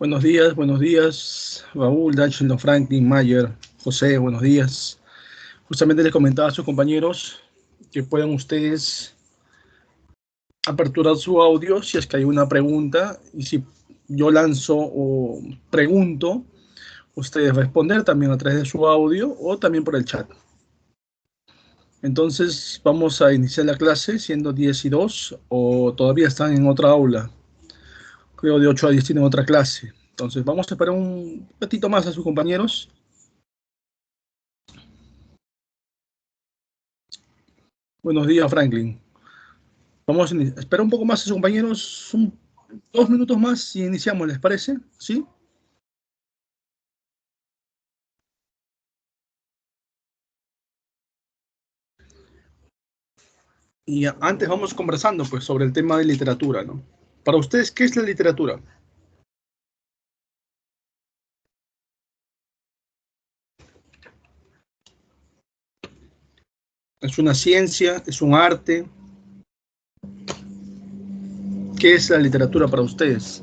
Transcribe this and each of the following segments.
Buenos días, Raúl, Dachshund, Franklin, Mayer, José, buenos días. Justamente les comentaba a sus compañeros que puedan ustedes aperturar su audio si es que hay una pregunta, y si yo lanzo o pregunto, ustedes responder también a través de su audio o también por el chat. Entonces vamos a iniciar la clase siendo 10 y 2, o todavía están en otra aula. Creo de 8 a 10 tienen otra clase. Entonces vamos a esperar un ratito más a sus compañeros. Buenos días, Franklin. Vamos a esperar un poco más a sus compañeros, 2 minutos más y iniciamos, ¿les parece? ¿Sí? Y antes vamos conversando pues sobre el tema de literatura, ¿no? Para ustedes, ¿qué es la literatura? ¿Es una ciencia? ¿Es un arte? ¿Qué es la literatura para ustedes?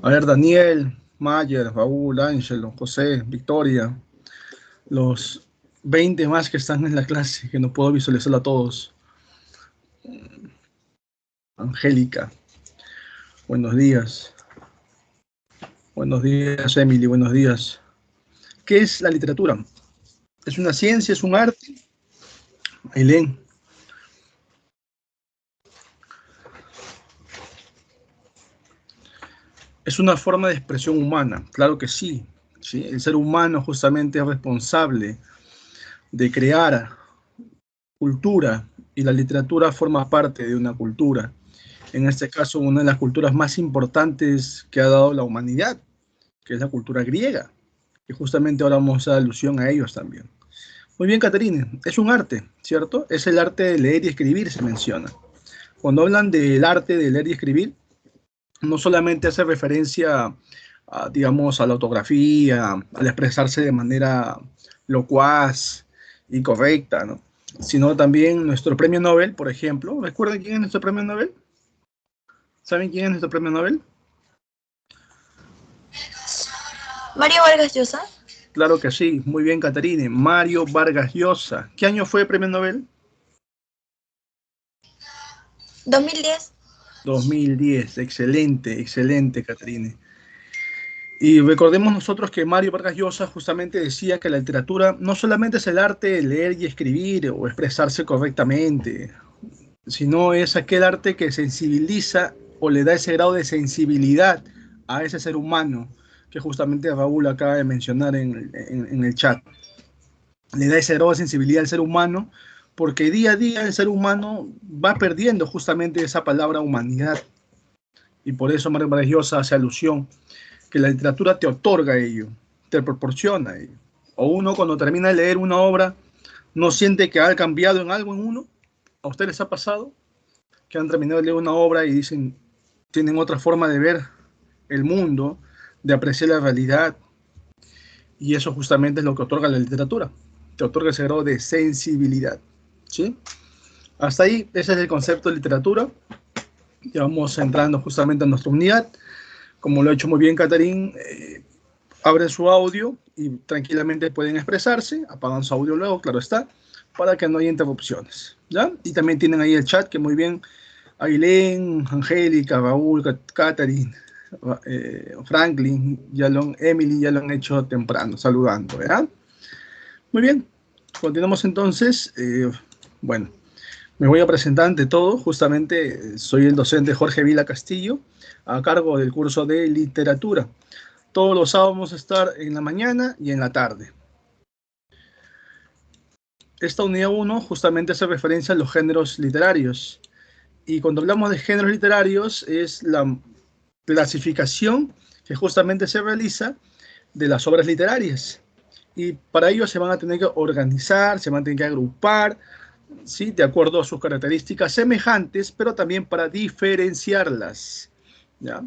A ver, Daniel, Mayer, Raúl, Ángelo, José, Victoria, los 20 más que están en la clase, que no puedo visualizar a todos. Angélica, buenos días. Buenos días, Emily, buenos días. ¿Qué es la literatura? ¿Es una ciencia? ¿Es un arte? Ailén. ¿Es una forma de expresión humana? Claro que sí. ¿Sí? El ser humano justamente es responsable de crear cultura, y la literatura forma parte de una cultura. En este caso, una de las culturas más importantes que ha dado la humanidad, que es la cultura griega, y justamente ahora vamos a dar alusión a ellos también. Muy bien, Caterine, es un arte, ¿cierto? Es el arte de leer y escribir, se menciona. Cuando hablan del arte de leer y escribir, no solamente hace referencia digamos, a la ortografía, al expresarse de manera locuaz y correcta, ¿no? Sino también nuestro premio Nobel, por ejemplo. ¿Recuerdan quién es nuestro premio Nobel? ¿Saben quién es nuestro premio Nobel? Mario Vargas Llosa. Claro que sí, muy bien, Caterine. Mario Vargas Llosa. ¿Qué año fue el premio Nobel? 2010. 2010. Excelente, excelente, Caterine. Y recordemos nosotros que Mario Vargas Llosa justamente decía que la literatura no solamente es el arte de leer y escribir o expresarse correctamente, sino es aquel arte que sensibiliza o le da ese grado de sensibilidad a ese ser humano que justamente Raúl acaba de mencionar en el chat. Le da ese grado de sensibilidad al ser humano, porque día a día el ser humano va perdiendo justamente esa palabra humanidad. Y por eso Mario Vargas Llosa hace alusión que la literatura te otorga ello, te proporciona ello. O uno cuando termina de leer una obra no siente que ha cambiado en algo en uno. ¿A ustedes les ha pasado que han terminado de leer una obra y dicen, tienen otra forma de ver el mundo, de apreciar la realidad? Y eso justamente es lo que otorga la literatura. Te otorga ese grado de sensibilidad. ¿Sí? Hasta ahí, ese es el concepto de literatura. Ya vamos entrando justamente a nuestra unidad. Como lo ha hecho muy bien Catarín, abren su audio y tranquilamente pueden expresarse, apagan su audio luego, claro está, para que no haya interrupciones, ¿ya? Y también tienen ahí el chat que muy bien Ailén, Angélica, Raúl, Catherine, Franklin, Emily ya lo han hecho temprano, saludando, ¿verdad? Muy bien, continuamos entonces. Bueno, me voy a presentar ante todo. Justamente soy el docente Jorge Vila Castillo, a cargo del curso de literatura. Todos los sábados vamos a estar en la mañana y en la tarde. Esta unidad 1 justamente hace referencia a los géneros literarios. Y cuando hablamos de géneros literarios es la clasificación que justamente se realiza de las obras literarias. Y para ello se van a tener que organizar, se van a tener que agrupar, ¿sí? De acuerdo a sus características semejantes, pero también para diferenciarlas, ¿ya?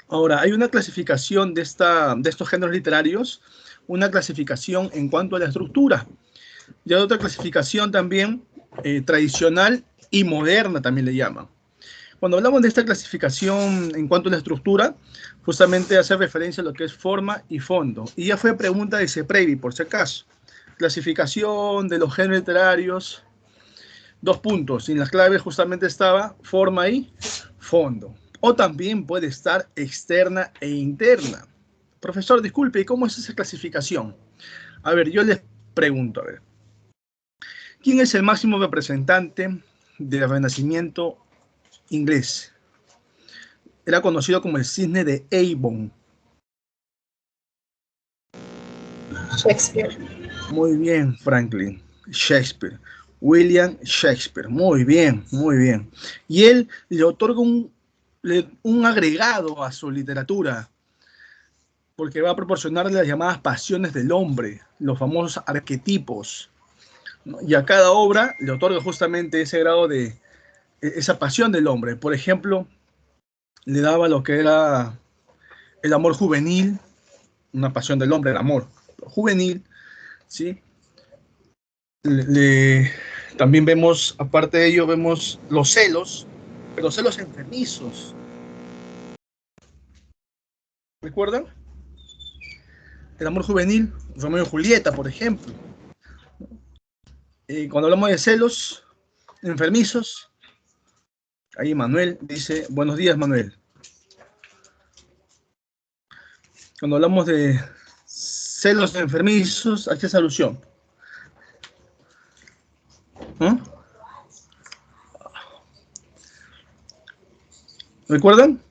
Ahora, hay una clasificación de estos géneros literarios, una clasificación en cuanto a la estructura, y hay otra clasificación también tradicional y moderna, también le llaman. Cuando hablamos de esta clasificación en cuanto a la estructura, justamente hace referencia a lo que es forma y fondo. Y ya fue pregunta de CEPREVI, por si acaso. Clasificación de los géneros literarios, 2 puntos. Y en las claves justamente estaba forma y fondo. O también puede estar externa e interna. Profesor, disculpe, ¿cómo es esa clasificación? A ver, yo les pregunto, a ver. ¿Quién es el máximo representante del Renacimiento inglés? Era conocido como el cisne de Avon. Shakespeare. Muy bien, Franklin. Shakespeare. William Shakespeare. Muy bien, muy bien. Y él le otorga un agregado a su literatura, porque va a proporcionarle las llamadas pasiones del hombre, los famosos arquetipos, ¿no? Y a cada obra le otorga justamente ese grado de esa pasión del hombre. Por ejemplo, le daba lo que era el amor juvenil, una pasión del hombre, el amor juvenil, ¿sí? También vemos, aparte de ello, vemos los celos, pero celos enfermizos. ¿Recuerdan? El amor juvenil, Romeo y Julieta, por ejemplo. Cuando hablamos de celos enfermizos, ahí Manuel dice, buenos días, Manuel. Cuando hablamos de celos enfermizos, ¿a qué es alusión? ¿Eh? ¿Recuerdan?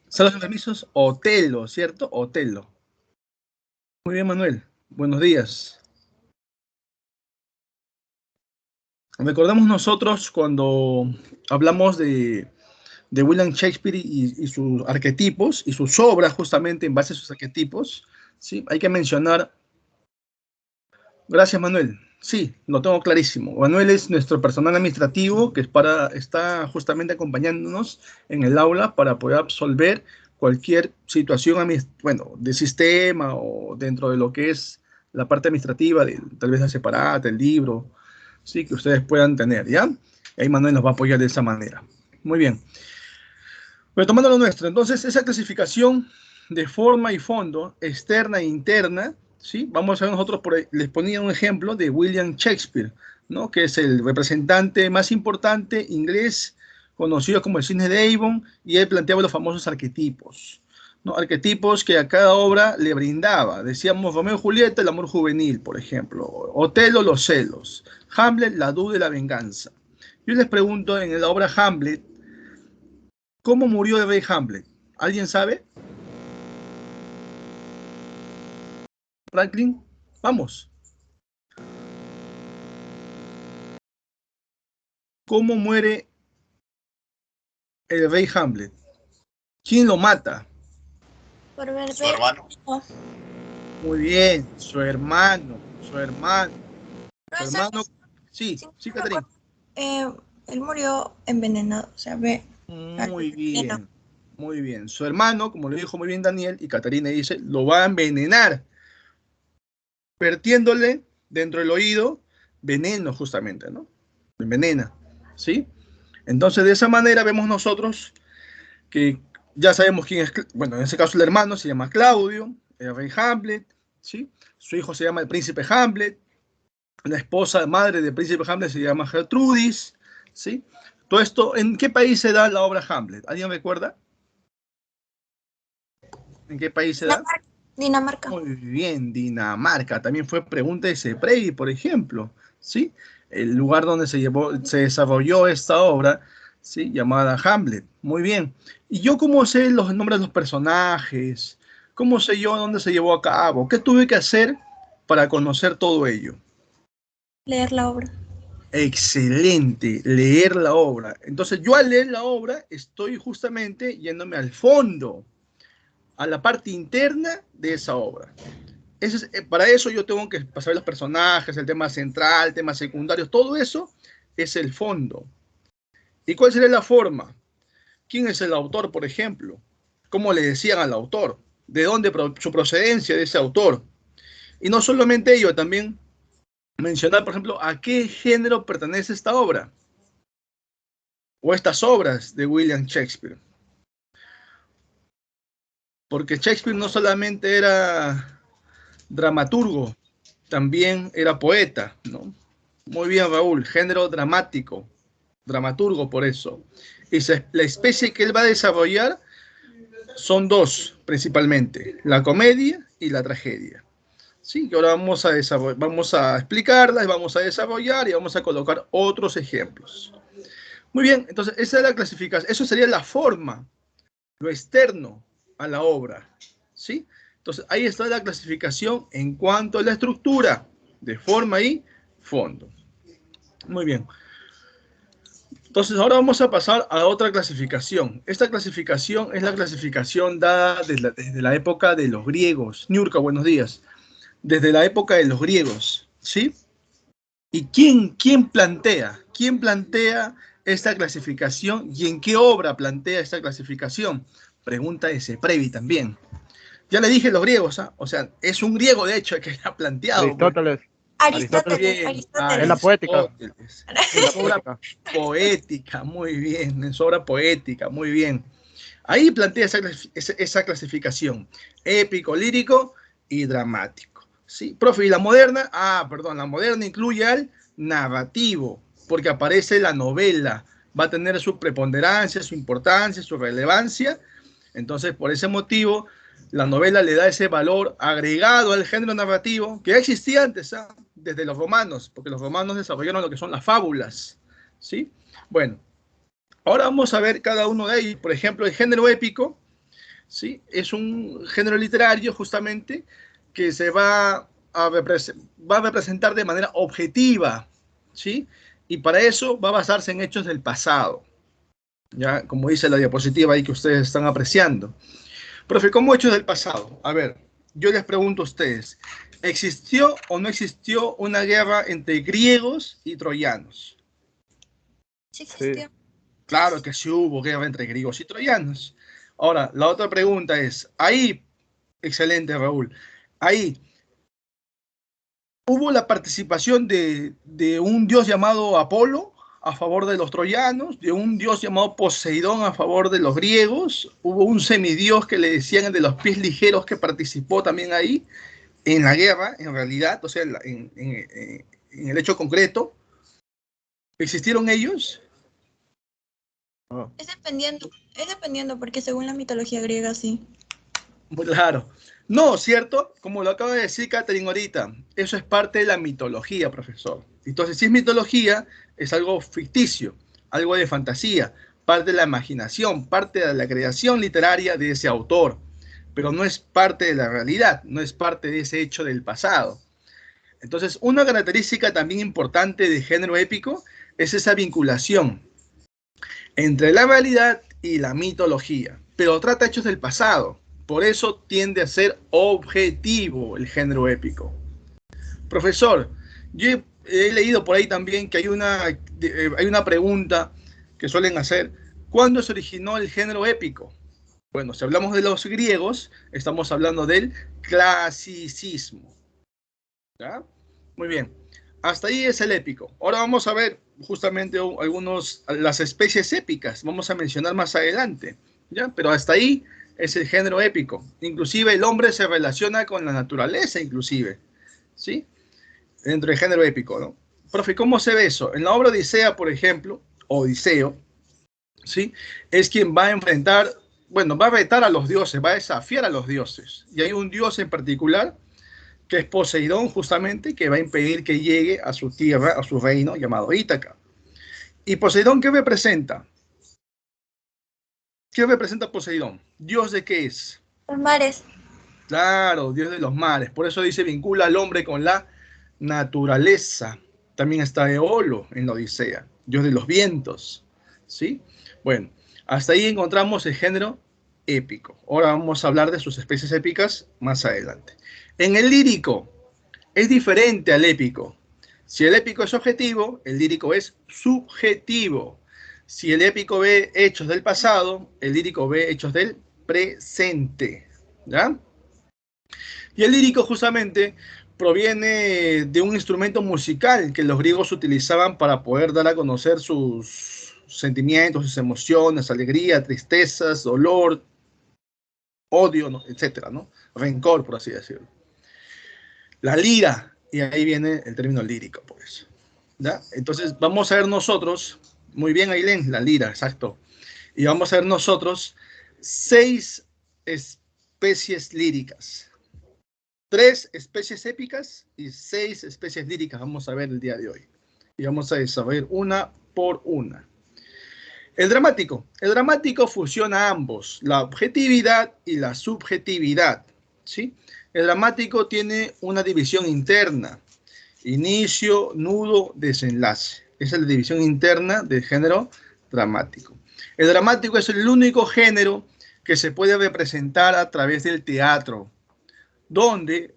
Celos enfermizos, Otelo, ¿cierto? Otelo. Muy bien, Manuel. Buenos días. Recordamos nosotros cuando hablamos de William Shakespeare y sus arquetipos y sus obras justamente en base a sus arquetipos, ¿sí? Hay que mencionar. Gracias, Manuel. Sí, lo tengo clarísimo. Manuel es nuestro personal administrativo que está justamente acompañándonos en el aula para poder absolver cualquier situación, bueno, de sistema o dentro de lo que es la parte administrativa, tal vez la separata, el libro, sí, que ustedes puedan tener, ¿ya? Y ahí Manuel nos va a apoyar de esa manera. Muy bien. Retomando lo nuestro, entonces esa clasificación de forma y fondo, externa e interna, ¿sí? Vamos a ver nosotros, les ponía un ejemplo de William Shakespeare, ¿no? Que es el representante más importante inglés, conocido como el cisne de Avon, y él planteaba los famosos arquetipos, ¿no? Arquetipos que a cada obra le brindaba. Decíamos Romeo y Julieta, el amor juvenil, por ejemplo. Otelo, los celos. Hamlet, la duda y la venganza. Yo les pregunto, en la obra Hamlet, ¿cómo murió el rey Hamlet? ¿Alguien sabe? Franklin, vamos. ¿Cómo muere el rey Hamlet? ¿Quién lo mata? Por ver, Su hermano. Muy bien, su hermano, su hermano. Su Profesor, hermano, sí, sí, sí, Catherine. él murió envenenado, o sea, ve. Muy bien, muy bien. Su hermano, como le dijo muy bien Daniel, y Catarina dice, lo va a envenenar, vertiéndole dentro del oído veneno justamente, ¿no? Envenena, ¿sí? Entonces, de esa manera vemos nosotros que ya sabemos quién es, bueno, en ese caso el hermano se llama Claudio, el rey Hamlet, ¿sí? Su hijo se llama el príncipe Hamlet, la esposa, madre del príncipe Hamlet se llama Gertrudis, ¿sí? Todo esto, ¿en qué país se da la obra Hamlet? ¿Alguien recuerda? ¿En qué país se da? Dinamarca. Muy bien, Dinamarca. También fue pregunta de Seprevi, por ejemplo, ¿sí? El lugar donde se desarrolló esta obra, ¿sí? Llamada Hamlet. Muy bien. ¿Y yo cómo sé los nombres de los personajes? ¿Cómo sé yo dónde se llevó a cabo? ¿Qué tuve que hacer para conocer todo ello? Leer la obra. Excelente, leer la obra. Entonces yo al leer la obra estoy justamente yéndome al fondo, a la parte interna de esa obra. Para eso yo tengo que pasar los personajes, el tema central, temas secundarios, todo eso es el fondo. ¿Y cuál sería la forma? ¿Quién es el autor, por ejemplo? ¿Cómo le decían al autor? ¿De dónde su procedencia de ese autor? Y no solamente ello, también mencionar, por ejemplo, a qué género pertenece esta obra. o estas obras de William Shakespeare. Porque Shakespeare no solamente era dramaturgo, también era poeta, ¿no? Muy bien, Raúl, género dramático, dramaturgo por eso. Y la especie que él va a desarrollar son dos, principalmente, la comedia y la tragedia. Sí, que ahora vamos a explicarlas, vamos a desarrollar y vamos a colocar otros ejemplos. Muy bien, entonces esa es la clasificación, eso sería la forma, lo externo a la obra, ¿sí? Entonces ahí está la clasificación en cuanto a la estructura de forma y fondo. Muy bien. Entonces ahora vamos a pasar a otra clasificación. Esta clasificación es la clasificación dada desde la época de los griegos. Niurka, buenos días. Desde la época de los griegos, ¿sí? ¿Y quién plantea esta clasificación y en qué obra plantea esta clasificación? Pregunta de Seprevi también. Ya le dije los griegos, ¿ah? O sea, es un griego de hecho que ha planteado. Aristóteles. Aristóteles. Es la poética. En su obra poética, muy bien. En su obra poética, muy bien. Ahí plantea esa clasificación. Épico, lírico y dramático. ¿Sí? Profe, ¿y la moderna? La moderna incluye al narrativo, porque aparece la novela. Va a tener su preponderancia, su importancia, su relevancia. Entonces, por ese motivo, la novela le da ese valor agregado al género narrativo que ya existía antes, desde los romanos, porque los romanos desarrollaron lo que son las fábulas, ¿sí? Bueno, ahora vamos a ver cada uno de ellos. Por ejemplo, el género épico, ¿sí? Es un género literario justamente que se va a representar de manera objetiva, ¿sí? Y para eso va a basarse en hechos del pasado, ya como dice la diapositiva ahí que ustedes están apreciando. Profe, ¿cómo hechos del pasado? A ver, yo les pregunto a ustedes, ¿existió o no existió una guerra entre griegos y troyanos? Sí existió. Claro que sí hubo guerra entre griegos y troyanos. Ahora, la otra pregunta es, ahí, excelente Raúl, ahí, ¿hubo la participación de un dios llamado Apolo a favor de los troyanos, de un dios llamado Poseidón a favor de los griegos? ¿Hubo un semidios que le decían el de los pies ligeros que participó también ahí en la guerra, en realidad, o sea, en el hecho concreto? ¿Existieron ellos? Es dependiendo, porque según la mitología griega, sí. Claro. No, ¿cierto? Como lo acaba de decir Catherine ahorita, eso es parte de la mitología, profesor. Entonces, si es mitología, es algo ficticio, algo de fantasía, parte de la imaginación, parte de la creación literaria de ese autor, pero no es parte de la realidad, no es parte de ese hecho del pasado. Entonces, una característica también importante del género épico es esa vinculación entre la realidad y la mitología, pero trata hechos del pasado. Por eso tiende a ser objetivo el género épico. Profesor, yo he leído por ahí también que hay una pregunta que suelen hacer. ¿Cuándo se originó el género épico? Bueno, si hablamos de los griegos, estamos hablando del clasicismo. ¿Ya? Muy bien. Hasta ahí es el épico. Ahora vamos a ver justamente las especies épicas. Vamos a mencionar más adelante. ¿Ya? Pero hasta ahí es el género épico. Inclusive el hombre se relaciona con la naturaleza, inclusive, ¿sí? Dentro del género épico, ¿no? Profe, ¿cómo se ve eso? En la obra Odisea, por ejemplo, Odiseo, ¿sí? Es quien va a enfrentar, bueno, va a retar a los dioses, va a desafiar a los dioses. Y hay un dios en particular, que es Poseidón, justamente, que va a impedir que llegue a su tierra, a su reino, llamado Ítaca. ¿Y Poseidón qué representa? ¿Qué representa Poseidón? ¿Dios de qué es? Los mares. Claro, Dios de los mares. Por eso dice, vincula al hombre con la naturaleza. También está Eolo en la Odisea, Dios de los vientos. ¿Sí? Bueno, hasta ahí encontramos el género épico. Ahora vamos a hablar de sus especies épicas más adelante. En el lírico es diferente al épico. Si el épico es objetivo, el lírico es subjetivo. Si el épico ve hechos del pasado, el lírico ve hechos del presente. ¿Ya? Y el lírico justamente proviene de un instrumento musical que los griegos utilizaban para poder dar a conocer sus sentimientos, sus emociones, alegría, tristezas, dolor, odio, ¿no? Etcétera, ¿no? Rencor, por así decirlo. La lira, y ahí viene el término lírico, pues. ¿Ya? Entonces, vamos a ver nosotros, muy bien, Ailén, la lira, exacto. Y vamos a ver nosotros 6 especies líricas. 3 especies épicas y 6 especies líricas vamos a ver el día de hoy. Y vamos a desarrollar una por una. El dramático fusiona ambos, la objetividad y la subjetividad, ¿sí? El dramático tiene una división interna, inicio, nudo, desenlace. Esa es la división interna del género dramático. El dramático es el único género que se puede representar a través del teatro, donde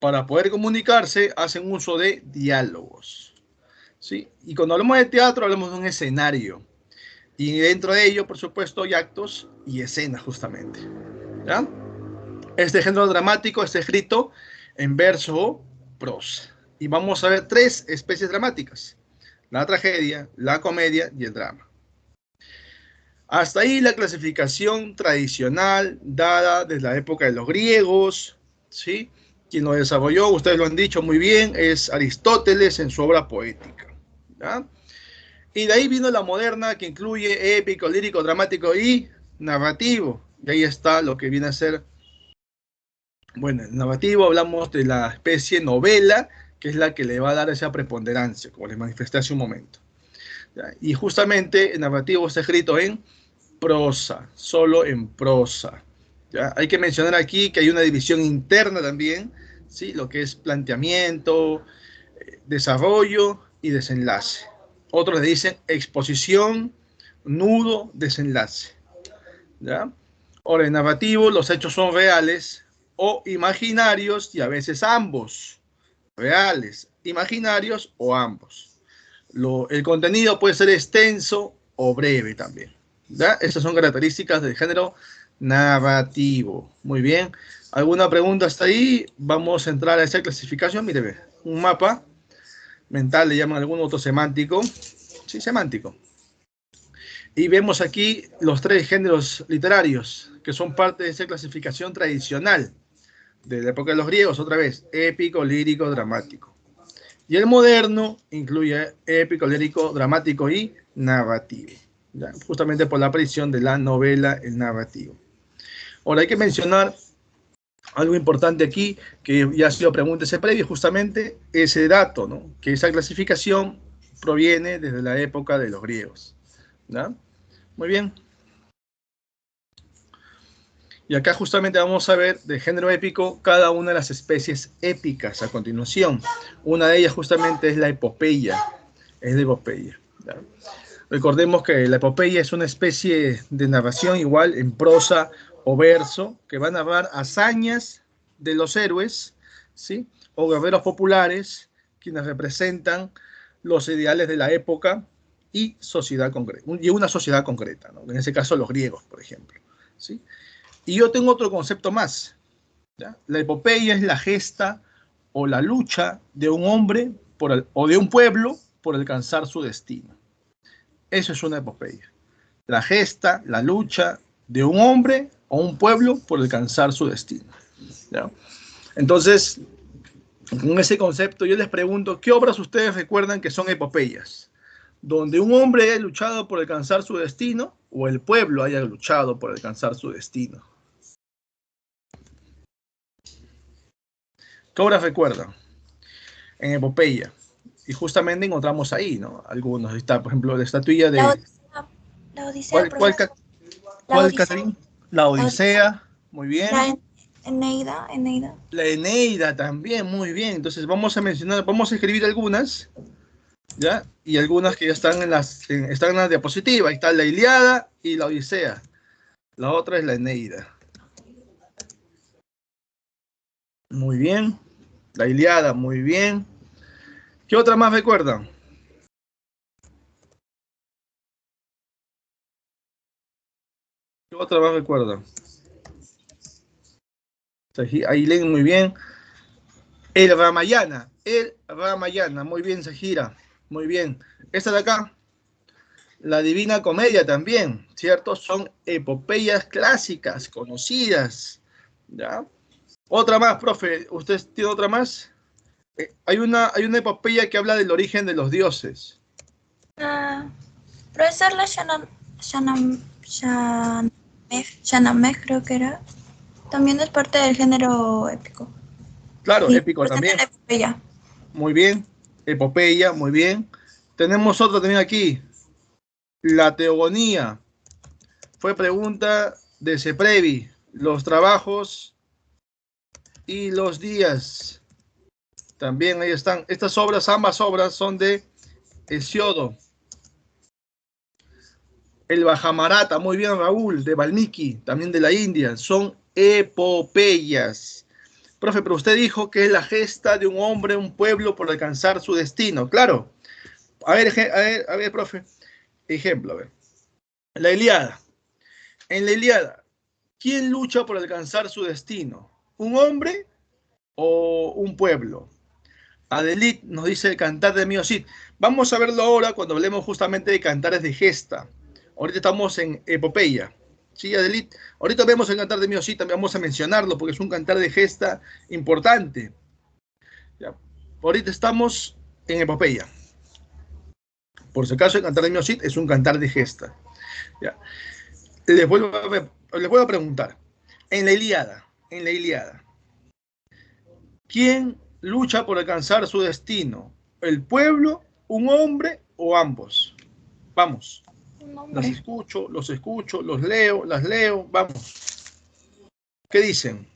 para poder comunicarse hacen uso de diálogos, ¿sí? Y cuando hablamos de teatro hablamos de un escenario. Y dentro de ello, por supuesto, hay actos y escenas, justamente. ¿Ya? Este género dramático está escrito en verso o prosa. Y vamos a ver 3 especies dramáticas: la tragedia, la comedia y el drama. Hasta ahí la clasificación tradicional dada desde la época de los griegos, ¿sí? Quien lo desarrolló, ustedes lo han dicho muy bien, es Aristóteles en su obra poética. ¿Ya? Y de ahí vino la moderna, que incluye épico, lírico, dramático y narrativo. Y ahí está lo que viene a ser, bueno, el narrativo, hablamos de la especie novela, que es la que le va a dar esa preponderancia, como les manifesté hace un momento. ¿Ya? Y justamente el narrativo está escrito en prosa, solo en prosa. ¿Ya? Hay que mencionar aquí que hay una división interna también, ¿sí? Lo que es planteamiento, desarrollo y desenlace. Otros le dicen exposición, nudo, desenlace. ¿Ya? Ahora, en narrativo, los hechos son reales o imaginarios y a veces ambos. Reales, imaginarios o ambos. El contenido puede ser extenso o breve también. ¿Ya? Estas son características del género narrativo. Muy bien. ¿Alguna pregunta hasta ahí? Vamos a entrar a esa clasificación. Mire, un mapa mental, le llaman algún otro semántico. Sí, semántico. Y vemos aquí los 3 géneros literarios que son parte de esa clasificación tradicional de la época de los griegos, otra vez, épico, lírico, dramático. Y el moderno incluye épico, lírico, dramático y narrativo, ¿ya? Justamente por la aparición de la novela, el narrativo. Ahora hay que mencionar algo importante aquí, que ya ha sido pregunta ese previo, justamente ese dato, ¿no? Que esa clasificación proviene desde la época de los griegos. ¿Ya? Muy bien. Y acá justamente vamos a ver de género épico cada una de las especies épicas a continuación. Una de ellas justamente es la epopeya. Es la epopeya. ¿Ya? Recordemos que la epopeya es una especie de narración igual en prosa o verso que va a narrar hazañas de los héroes, ¿sí? O guerreros populares, quienes representan los ideales de la época y sociedad concreta, y una sociedad concreta, ¿no? En ese caso los griegos, por ejemplo, ¿sí? Y yo tengo otro concepto más, ¿ya? La epopeya es la gesta o la lucha de un hombre o de un pueblo por alcanzar su destino. Eso es una epopeya. La gesta, la lucha de un hombre o un pueblo por alcanzar su destino. ¿Ya? Entonces, con ese concepto yo les pregunto, ¿qué obras ustedes recuerdan que son epopeyas? Donde un hombre haya luchado por alcanzar su destino o el pueblo haya luchado por alcanzar su destino. ¿Qué obras recuerdan? En epopeya. Y justamente encontramos ahí, ¿no? Algunos. Está, por ejemplo, la estatuilla de... La Odisea, ¿Cuál, Catherine? La Odisea. Muy bien. La Eneida. La Eneida también, muy bien. Entonces vamos a mencionar, vamos a escribir algunas, ¿ya? Y algunas que ya están están en la diapositiva. Ahí está la Ilíada y la Odisea. La otra es la Eneida. Muy bien. La Ilíada, muy bien. ¿Qué otra más recuerdan? ¿Qué otra más recuerdan? Ahí leen muy bien. El Ramayana, muy bien, Sajira, muy bien. Esta de acá, La Divina Comedia también, ¿cierto? Son epopeyas clásicas, conocidas, ¿ya? Otra más, profe, ¿usted tiene otra más? Hay una epopeya que habla del origen de los dioses. Ah, profesor, la Shanameh creo que era. También es parte del género épico. Claro, Y épico presenta también. la epopeya. Muy bien. Epopeya, muy bien. Tenemos otro también aquí. La teogonía. Fue pregunta de Seprevi. Los trabajos y los días. También ahí están. Estas obras, ambas obras, son de Hesiodo. El Bajamarata, muy bien, Raúl, de Valmiki, también de la India. Son epopeyas. Profe, pero usted dijo que es la gesta de un hombre, un pueblo por alcanzar su destino. Claro. A ver, profe. Ejemplo, a ver. La Ilíada. En la Ilíada, ¿quién lucha por alcanzar su destino? ¿Un hombre o un pueblo? Adelit nos dice el cantar de Mío Cid. Vamos a verlo ahora cuando hablemos justamente de cantares de gesta. Ahorita estamos en epopeya. Sí, Adelit. Ahorita vemos el cantar de Mío Cid, también vamos a mencionarlo porque es un cantar de gesta importante. Ya. Ahorita estamos en epopeya. Por si acaso, el cantar de Mío Cid es un cantar de gesta. Ya. Les vuelvo a preguntar. En la Ilíada, ¿quién lucha por alcanzar su destino? ¿El pueblo, un hombre o ambos? Vamos. Un Las hombre. escucho, los escucho, los leo, las leo. Vamos. ¿Qué dicen?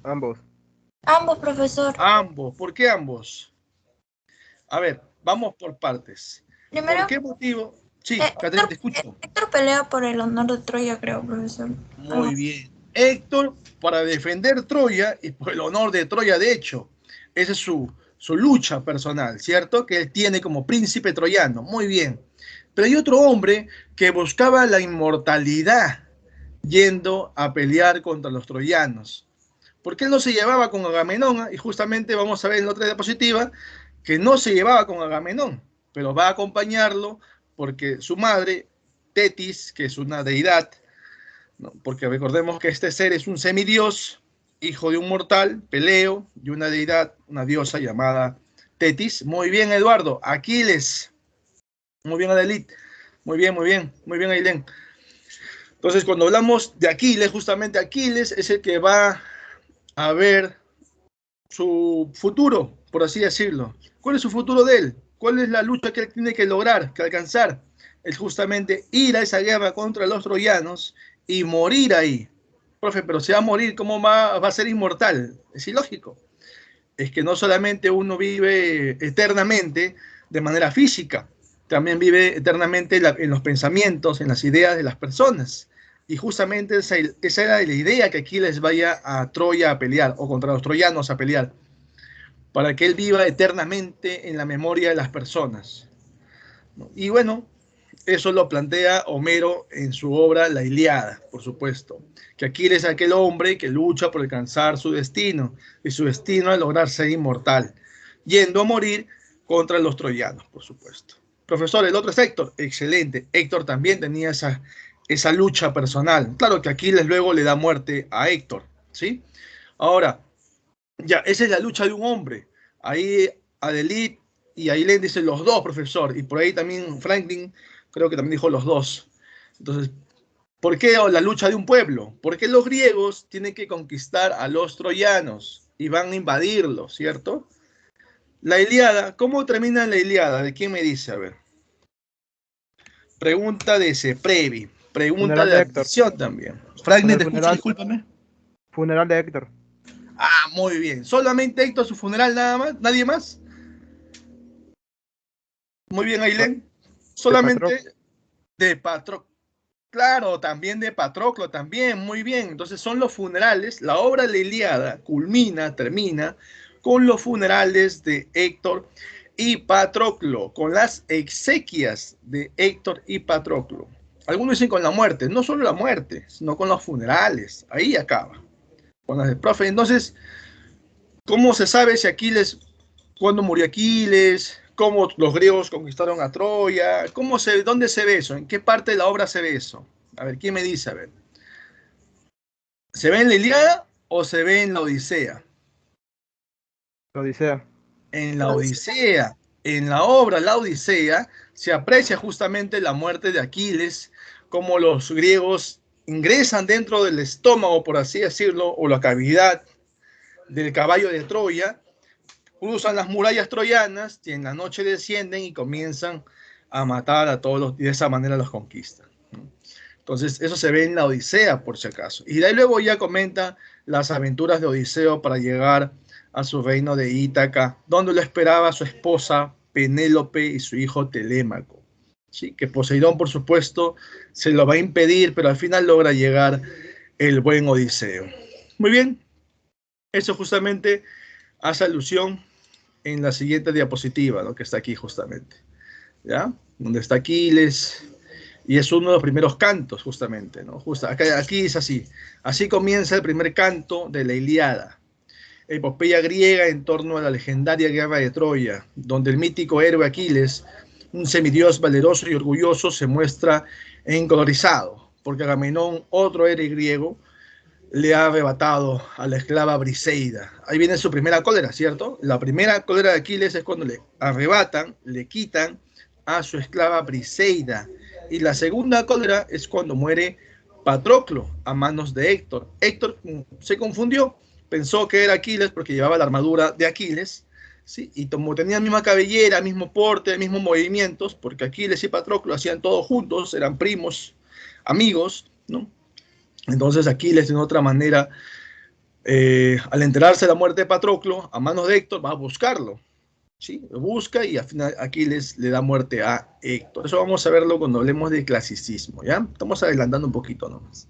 Ambos. Ambos, profesor. Ambos. ¿Por qué ambos? A ver, vamos por partes. ¿Por Primero, qué motivo? Sí, Catherine, te escucho. Héctor pelea por el honor de Troya, creo, profesor. Algo Muy bien. Héctor, para defender Troya y por el honor de Troya, de hecho, esa es su lucha personal, ¿cierto? Que él tiene como príncipe troyano. Muy bien. Pero hay otro hombre que buscaba la inmortalidad yendo a pelear contra los troyanos. Porque él no se llevaba con Agamenón, y justamente vamos a ver en la otra diapositiva que no se llevaba con Agamenón, pero va a acompañarlo porque su madre, Tetis, que es una deidad, ¿no? Porque recordemos que este ser es un semidios, hijo de un mortal, Peleo, y una deidad, una diosa llamada Tetis. Muy bien, Eduardo. Aquiles. Muy bien, Adelit. Muy bien, muy bien. Muy bien, Ailén. Entonces, cuando hablamos de Aquiles, justamente Aquiles es el que va a ver su futuro, por así decirlo. ¿Cuál es su futuro de él? ¿Cuál es la lucha que él tiene que lograr, que alcanzar? Es justamente ir a esa guerra contra los troyanos y morir ahí. Profe, pero si va a morir, ¿cómo va a ser inmortal? Es ilógico. Es que no solamente uno vive eternamente de manera física, también vive eternamente en los pensamientos, en las ideas de las personas. Y justamente esa era la idea, que Aquiles vaya a Troya a pelear, o contra los troyanos a pelear, para que él viva eternamente en la memoria de las personas. Y bueno, eso lo plantea Homero en su obra La Ilíada, por supuesto, que Aquiles es aquel hombre que lucha por alcanzar su destino, y su destino es lograr ser inmortal, yendo a morir contra los troyanos, por supuesto. Profesor, el otro es Héctor. Excelente. Héctor también tenía esa lucha personal. Claro que Aquiles luego le da muerte a Héctor, ¿sí? Ahora, ya, esa es la lucha de un hombre. Ahí Adelit y Ailén dicen los dos, profesor, y por ahí también Franklin creo que también dijo los dos. Entonces, ¿por qué la lucha de un pueblo? Porque los griegos tienen que conquistar a los troyanos y van a invadirlos, ¿cierto? La Ilíada, ¿cómo termina la Ilíada? ¿De quién me dice? A ver. Pregunta de Seprevi. Pregunta Funeral de de Héctor. admisión también. Con Franklin, el te escucho, funeral, discúlpame. funeral de Héctor. Ah, muy bien. ¿Solamente Héctor su funeral nada más? ¿Nadie más? Muy bien, Ailén. De Patroclo. Solamente de Patroclo. Claro, también de Patroclo, también, muy bien. Entonces son los funerales. La obra de la Ilíada termina con los funerales de Héctor y Patroclo, con las exequias de Héctor y Patroclo. Algunos dicen con la muerte, no solo la muerte, sino con los funerales. Ahí acaba. Con las del profe. Entonces, ¿cómo se sabe si Aquiles, cuándo murió Aquiles? cómo los griegos conquistaron a Troya, dónde se ve eso, en qué parte de la obra se ve eso. A ver, ¿quién me dice? A ver, ¿se ve en la Ilíada o se ve en la Odisea? La Odisea. En la Odisea, en la obra La Odisea, se aprecia justamente la muerte de Aquiles, cómo los griegos ingresan dentro del estómago, por así decirlo, o la cavidad del caballo de Troya, cruzan las murallas troyanas y en la noche descienden y comienzan a matar a todos y de esa manera los conquistan. Entonces, eso se ve en la Odisea, por si acaso. Y de ahí luego ya comenta las aventuras de Odiseo para llegar a su reino de Ítaca, donde lo esperaba su esposa Penélope y su hijo Telémaco. ¿Sí? Que Poseidón, por supuesto, se lo va a impedir, pero al final logra llegar el buen Odiseo. Muy bien, eso justamente hace alusión en la siguiente diapositiva, ¿no? Que está aquí justamente, ¿ya? Donde está Aquiles, y es uno de los primeros cantos, justamente, ¿no? Aquí es así. Así comienza el primer canto de la Ilíada, epopeya griega en torno a la legendaria guerra de Troya, donde el mítico héroe Aquiles, un semidios valeroso y orgulloso, se muestra encolorizado, porque Agamenón, otro héroe griego, le ha arrebatado a la esclava Briseida. Ahí viene su primera cólera, ¿cierto? La primera cólera de Aquiles es cuando le arrebatan, le quitan a su esclava Briseida. Y la segunda cólera es cuando muere Patroclo a manos de Héctor. Héctor se confundió, pensó que era Aquiles porque llevaba la armadura de Aquiles, ¿sí? Y como tenía la misma cabellera, mismo porte, mismos movimientos, porque Aquiles y Patroclo hacían todo juntos, eran primos, amigos, ¿no? Entonces Aquiles, de otra manera, al enterarse de la muerte de Patroclo, a manos de Héctor, va a buscarlo, ¿sí? Lo busca y al final Aquiles le da muerte a Héctor. Eso vamos a verlo cuando hablemos de clasicismo, ¿ya? Estamos adelantando un poquito nomás.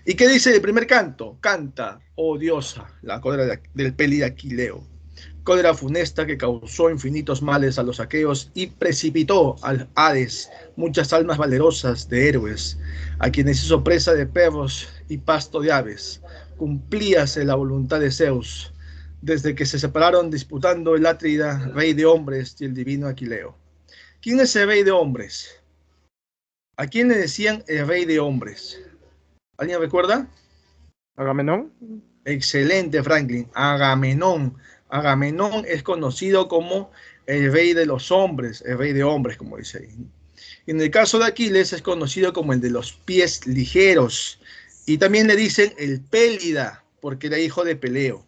¿Y qué dice el primer canto? Canta, oh diosa, la cólera del Pélide Aquileo. Cólera funesta que causó infinitos males a los aqueos y precipitó al Hades muchas almas valerosas de héroes, a quienes hizo presa de perros y pasto de aves. Cumplíase la voluntad de Zeus, desde que se separaron disputando el Atrida, rey de hombres, y el divino Aquileo. ¿Quién es el rey de hombres? ¿A quién le decían el rey de hombres? ¿Alguien recuerda? Agamenón. Excelente, Franklin. Agamenón. Agamenón es conocido como el rey de los hombres, el rey de hombres, como dice ahí. En el caso de Aquiles es conocido como el de los pies ligeros. Y también le dicen el Pélida, porque era hijo de Peleo.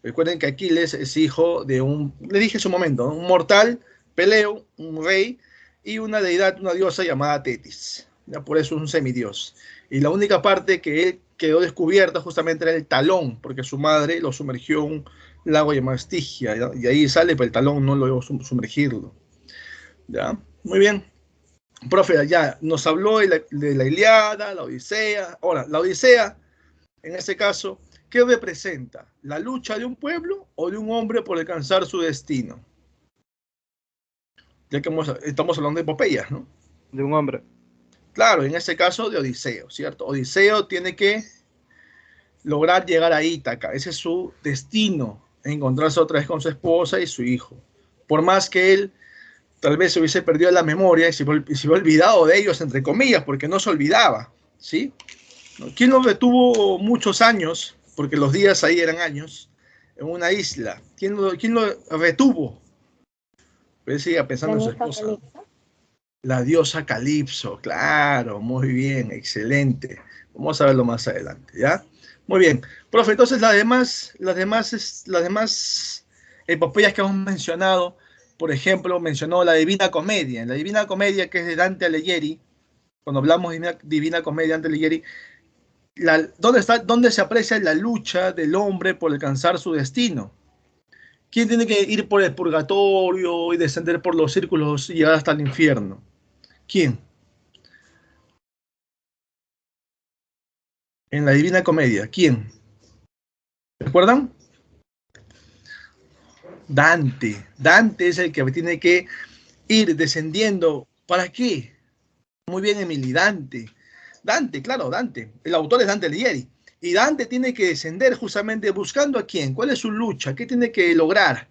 Recuerden que Aquiles es hijo de le dije en su momento, un mortal, Peleo, un rey, y una deidad, una diosa llamada Tetis. Ya por eso es un semidios. Y la única parte que él quedó descubierta justamente era el talón, porque su madre lo sumergió en un lago llamado Estigia, ¿ya? Y ahí sale, pero el talón no logró sumergirlo. ¿Ya? Muy bien. Profe, ya nos habló de la Ilíada, la Odisea. Ahora, la Odisea, en este caso, ¿qué representa? ¿La lucha de un pueblo o de un hombre por alcanzar su destino? Ya que estamos hablando de epopeyas, ¿no? De un hombre. Claro, en este caso de Odiseo, ¿cierto? Odiseo tiene que lograr llegar a Ítaca. Ese es su destino, encontrarse otra vez con su esposa y su hijo. Por más que él tal vez se hubiese perdido la memoria y se hubiese olvidado de ellos, entre comillas, porque no se olvidaba, ¿sí? ¿Quién lo retuvo muchos años? Porque los días ahí eran años, en una isla. ¿Quién lo retuvo? Pues siga pensando en su esposa. La diosa Calipso, claro, muy bien, excelente. Vamos a verlo más adelante, ¿ya? Muy bien. Profe, entonces las demás epopeyas que hemos mencionado, por ejemplo, mencionó la Divina Comedia. En la Divina Comedia, que es de Dante Alighieri, cuando hablamos de Divina Comedia de Dante Alighieri, ¿dónde se aprecia la lucha del hombre por alcanzar su destino? ¿Quién tiene que ir por el purgatorio y descender por los círculos y llegar hasta el infierno? ¿Quién? En la Divina Comedia, ¿quién? ¿Recuerdan? Dante. Dante es el que tiene que ir descendiendo. ¿Para qué? Muy bien, Emily, Dante. Dante, claro, Dante. El autor es Dante Alighieri. Y Dante tiene que descender justamente buscando a quién. ¿Cuál es su lucha? ¿Qué tiene que lograr?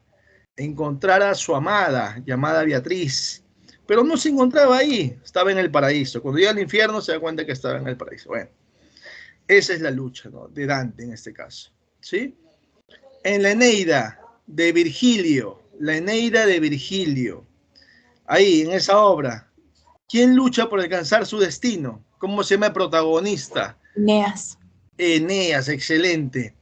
encontrar a su amada, llamada Beatriz. Pero no se encontraba ahí, estaba en el paraíso. Cuando llega al infierno se da cuenta que estaba en el paraíso. Bueno, esa es la lucha, ¿no?, de Dante en este caso, ¿sí? En la Eneida de Virgilio, la Eneida de Virgilio, ahí en esa obra, ¿quién lucha por alcanzar su destino? ¿Cómo se llama el protagonista? Eneas. Eneas, excelente.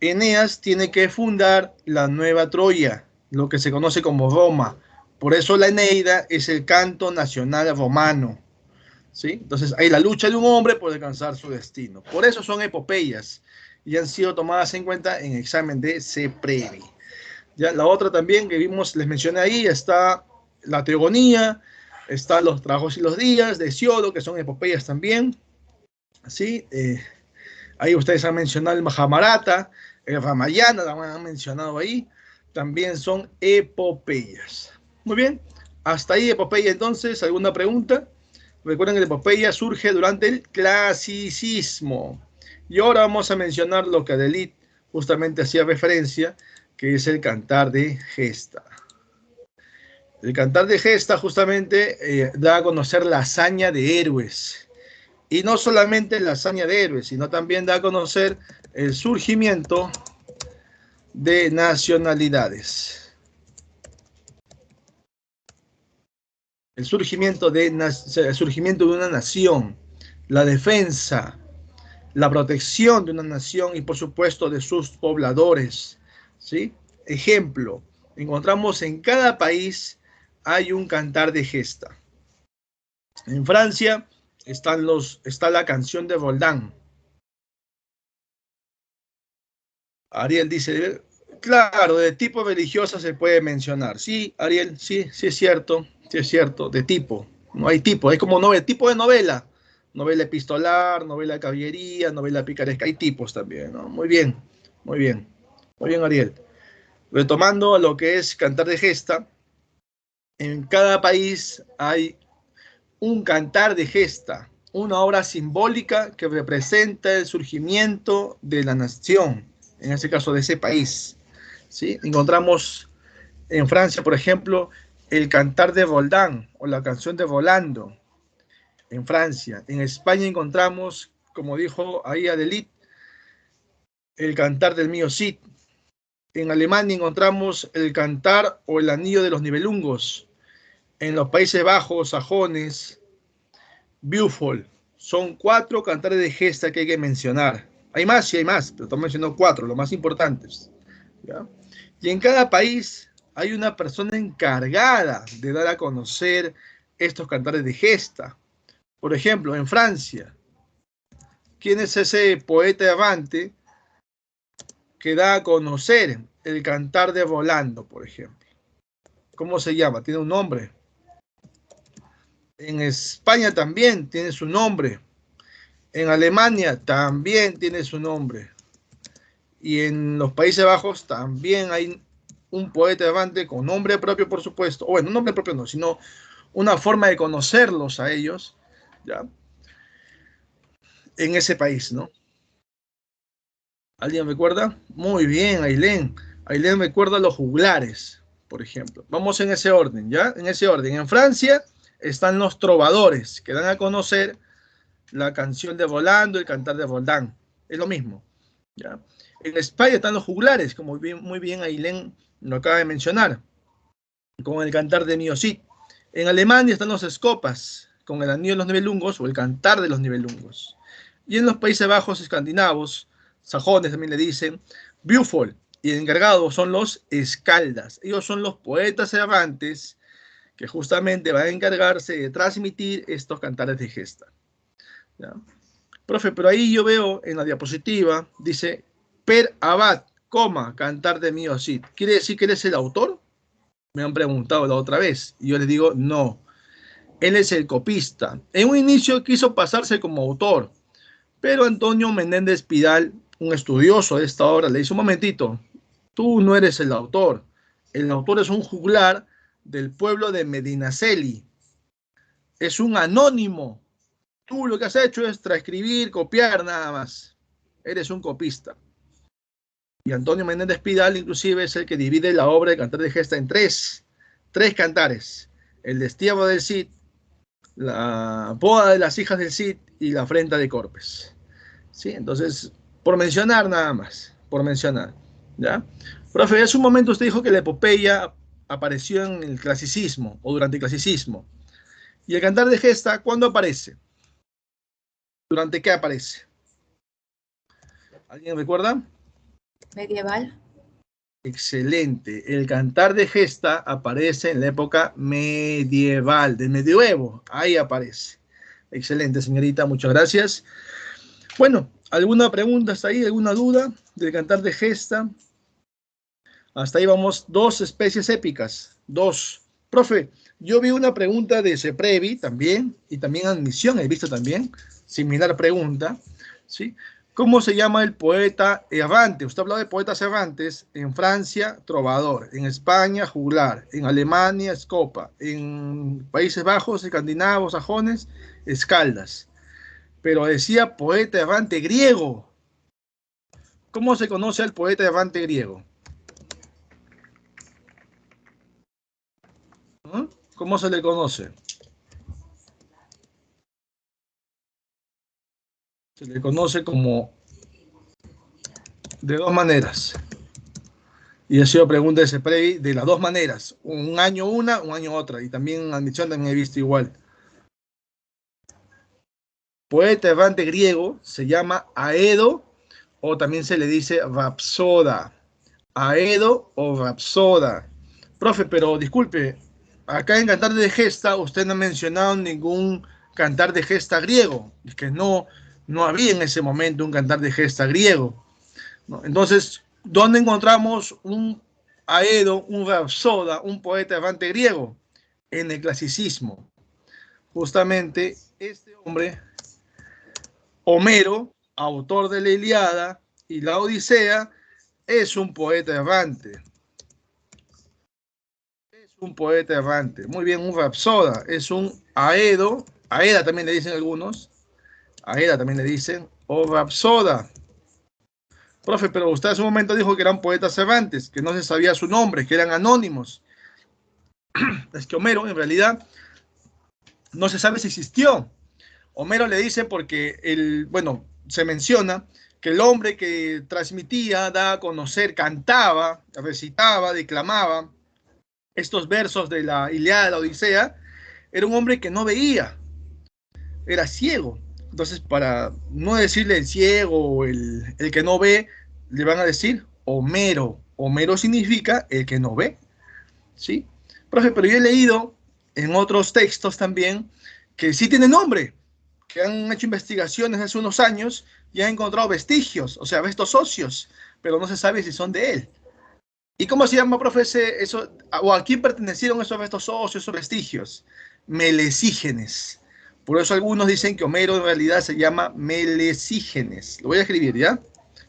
Eneas tiene que fundar la nueva Troya, lo que se conoce como Roma. Por eso la Eneida es el canto nacional romano, ¿sí? Entonces hay la lucha de un hombre por alcanzar su destino. Por eso son epopeyas y han sido tomadas en cuenta en examen de CEPREVI. Ya, la otra también que vimos, les mencioné ahí, está la Teogonía, están los trabajos y los días de Hesiodo, que son epopeyas también, ¿sí? Ahí ustedes han mencionado el Mahabharata, el Ramayana, lo han mencionado ahí, también son epopeyas. Muy bien, hasta ahí epopeya entonces. ¿Alguna pregunta? Recuerden que la epopeya surge durante el clasicismo. Y ahora vamos a mencionar lo que Adelit justamente hacía referencia, que es el cantar de gesta. El cantar de gesta justamente da a conocer la hazaña de héroes. Y no solamente la hazaña de héroes, sino también da a conocer el surgimiento de nacionalidades. El surgimiento de una nación, la defensa, la protección de una nación y por supuesto de sus pobladores, ¿sí? Ejemplo, encontramos en cada país hay un cantar de gesta. En Francia está la canción de Roldán. Ariel dice, claro, de tipo religiosa se puede mencionar. Sí, Ariel, sí es cierto, de tipo. No hay tipo, es como tipo de novela. Novela epistolar, novela de caballería, novela picaresca. Hay tipos también, ¿no? Muy bien, muy bien. Muy bien, Ariel. Retomando lo que es cantar de gesta, en cada país hay un cantar de gesta, una obra simbólica que representa el surgimiento de la nación, en este caso de ese país, ¿sí? Encontramos en Francia, por ejemplo, el cantar de Roldán o la canción de Rolando, en Francia. En España encontramos, como dijo ahí Adelit, el cantar del mío Cid. En Alemania encontramos el cantar o el anillo de los Nibelungos. En los Países Bajos, sajones, Beaufort. Son 4 cantares de gesta que hay que mencionar. Hay más, sí hay más, pero estamos mencionando 4, los más importantes, ¿ya? Y en cada país hay una persona encargada de dar a conocer estos cantares de gesta. Por ejemplo, en Francia, ¿quién es ese poeta errante que da a conocer el cantar de Rolando, por ejemplo? ¿Cómo se llama? Tiene un nombre. En España también tiene su nombre. En Alemania también tiene su nombre. Y en los Países Bajos también hay un poeta errante con nombre propio, por supuesto. O bueno, nombre propio no, sino una forma de conocerlos a ellos, ¿ya? En ese país, ¿no? ¿Alguien recuerda? Muy bien, Ailén. Ailén recuerda los juglares, por ejemplo. Vamos en ese orden, ¿ya? En ese orden. En Francia están los trovadores, que dan a conocer la canción de Rolando, el cantar de Roldán. Es lo mismo, ¿ya? En España están los juglares, como muy bien Ailén lo acaba de mencionar, con el cantar de Mío Cid. En Alemania están los escopas, con el anillo de los Nibelungos o el cantar de los Nibelungos. Y en los Países Bajos escandinavos, sajones también le dicen, Beaufort, y el encargado son los escaldas. Ellos son los poetas errantes que justamente van a encargarse de transmitir estos cantares de gesta, ¿ya? Profe, pero ahí yo veo en la diapositiva, dice, Per Abad, cantar de Mío Cid. ¿Quiere decir que él es el autor? Me han preguntado la otra vez. Y yo les digo, no. Él es el copista. En un inicio quiso pasarse como autor, pero Antonio Menéndez Pidal, un estudioso de esta obra, le dice, un momentito, tú no eres el autor. El autor es un juglar del pueblo de Medinaceli. Es un anónimo. Tú lo que has hecho es transcribir, copiar nada más. Eres un copista. Y Antonio Menéndez Pidal, inclusive, es el que divide la obra de Cantar de Gesta en tres cantares. El destierro del Cid, la boda de las hijas del Cid y la afrenta de Corpes. ¿Sí? Entonces, por mencionar nada más, por mencionar. ¿Ya? Profe, hace un momento usted dijo que la epopeya apareció en el clasicismo o durante el clasicismo. ¿Y el Cantar de Gesta cuándo aparece? ¿Durante qué aparece? ¿Alguien recuerda? Medieval. Excelente. El Cantar de Gesta aparece en la época medieval, del medioevo. Ahí aparece. Excelente, señorita. Muchas gracias. Bueno, ¿alguna pregunta hasta ahí? ¿Alguna duda del Cantar de Gesta? Hasta ahí vamos. 2 especies épicas. 2. Profe, yo vi una pregunta de Ceprevi también, y también admisión he visto también. Similar pregunta. ¿Sí? ¿Cómo se llama el poeta errante? Usted habló de poetas errantes. En Francia, trovador. En España, juglar. En Alemania, escopa. En Países Bajos, escandinavos, sajones, escaldas. Pero decía poeta errante griego. ¿Cómo se conoce al poeta errante griego? ¿Ah? ¿Cómo se le conoce? Se le conoce como de 2 maneras. Y ha sido pregunta de Ceprevi de las 2 maneras. Un año una, un año otra. Y también en admisión también he visto igual. Poeta errante griego se llama Aedo, o también se le dice Rapsoda. Aedo o Rapsoda. Profe, pero disculpe, acá en Cantar de Gesta usted no ha mencionado ningún cantar de gesta griego. Es que no había en ese momento un cantar de gesta griego, ¿no? Entonces, ¿dónde encontramos un Aedo, un Rapsoda, un poeta errante griego? En el clasicismo. Justamente este hombre, Homero, autor de la Ilíada y la Odisea, es un poeta errante. Es un poeta errante. Muy bien, un rapsoda. Es un aedo. Aeda también le dicen algunos. Aeda también le dicen. O rapsoda. Profe, pero usted hace un momento dijo que eran poetas errantes, que no se sabía su nombre, que eran anónimos. Es que Homero, en realidad, no se sabe si existió. Homero le dice porque se menciona que el hombre que transmitía, daba a conocer, cantaba, recitaba, declamaba estos versos de la Ilíada, la Odisea, era un hombre que no veía, era ciego. Entonces, para no decirle el ciego o el que no ve, le van a decir Homero. Homero significa el que no ve, ¿sí? Profe, pero yo he leído en otros textos también que sí tiene nombre, que han hecho investigaciones hace unos años y han encontrado vestigios, o sea, restos óseos, pero no se sabe si son de él. ¿Y cómo se llama, profe, eso, o a quién pertenecieron esos restos óseos, esos vestigios? Melecígenes. Por eso algunos dicen que Homero en realidad se llama Melecígenes. Lo voy a escribir, ¿ya?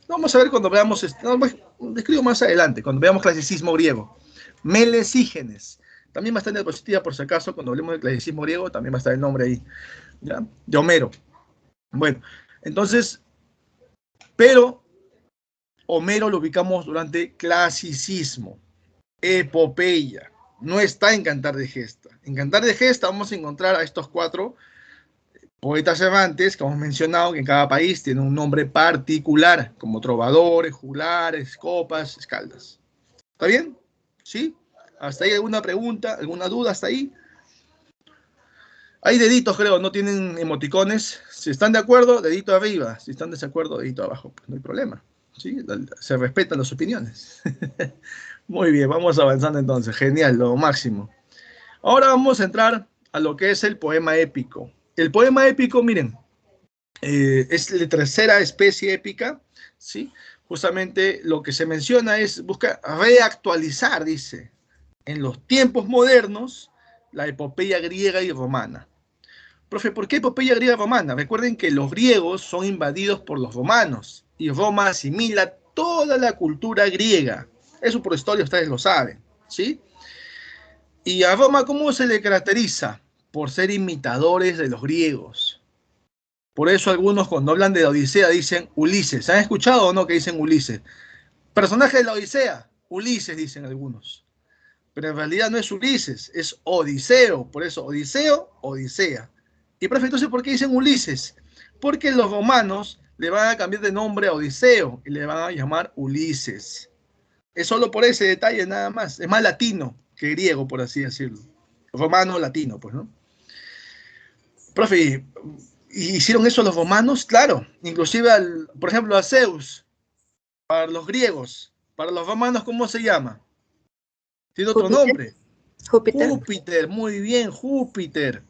Vamos a ver cuando veamos, lo escribo más adelante, cuando veamos clasicismo griego. Melecígenes. También va a estar en la diapositiva, por si acaso, cuando hablemos del clasicismo griego, también va a estar el nombre ahí, ¿ya? De Homero. Bueno, entonces, pero Homero lo ubicamos durante clasicismo, epopeya. No está en Cantar de Gesta. En Cantar de Gesta vamos a encontrar a estos 4 poetas errantes que hemos mencionado, que en cada país tiene un nombre particular, como trovadores, juglares, copas, escaldas. ¿Está bien? ¿Sí? ¿Hasta ahí alguna pregunta, alguna duda hasta ahí? Hay deditos, creo, no tienen emoticones. Si están de acuerdo, dedito arriba. Si están de desacuerdo, dedito abajo. Pues no hay problema. ¿Sí? Se respetan las opiniones. Muy bien, vamos avanzando entonces. Genial, lo máximo. Ahora vamos a entrar a lo que es el poema épico. El poema épico, miren, es la tercera especie épica, ¿sí? Justamente lo que se menciona es, busca reactualizar, dice, en los tiempos modernos, la epopeya griega y romana. Profe, ¿por qué epopeya griega y romana? Recuerden que los griegos son invadidos por los romanos y Roma asimila toda la cultura griega. Eso por historia ustedes lo saben, ¿sí? Y a Roma, ¿cómo se le caracteriza? Por ser imitadores de los griegos. Por eso algunos cuando hablan de la Odisea dicen Ulises. ¿Han escuchado o no que dicen Ulises? Personaje de la Odisea, Ulises, dicen algunos. Pero en realidad no es Ulises, es Odiseo. Por eso, Odiseo, Odisea. Y profe, entonces, ¿por qué dicen Ulises? Porque los romanos le van a cambiar de nombre a Odiseo y le van a llamar Ulises. Es solo por ese detalle nada más. Es más latino que griego, por así decirlo. Romano, latino, pues, ¿no? Profe, ¿hicieron eso los romanos? Claro. Inclusive, por ejemplo, a Zeus, para los griegos, para los romanos, ¿cómo se llama? Tiene otro Júpiter. nombre. Júpiter. Júpiter, muy bien, Júpiter.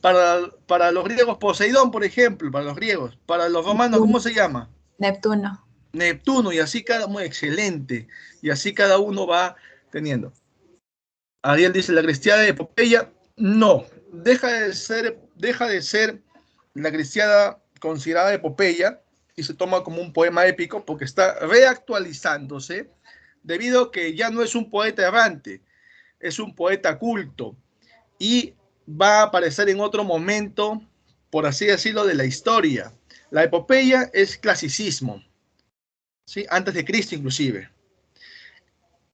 Para los griegos, Poseidón, por ejemplo, para los griegos. Para los romanos, ¿cómo se llama? Neptuno. Neptuno, y así cada uno, excelente. Y así cada uno va teniendo. Ariel dice, la cristiada de Epopeya, no. Deja de ser la cristiada considerada epopeya y se toma como un poema épico porque está reactualizándose debido a que ya no es un poeta errante, es un poeta culto y va a aparecer en otro momento, por así decirlo, de la historia. La epopeya es clasicismo, ¿sí? Antes de Cristo inclusive.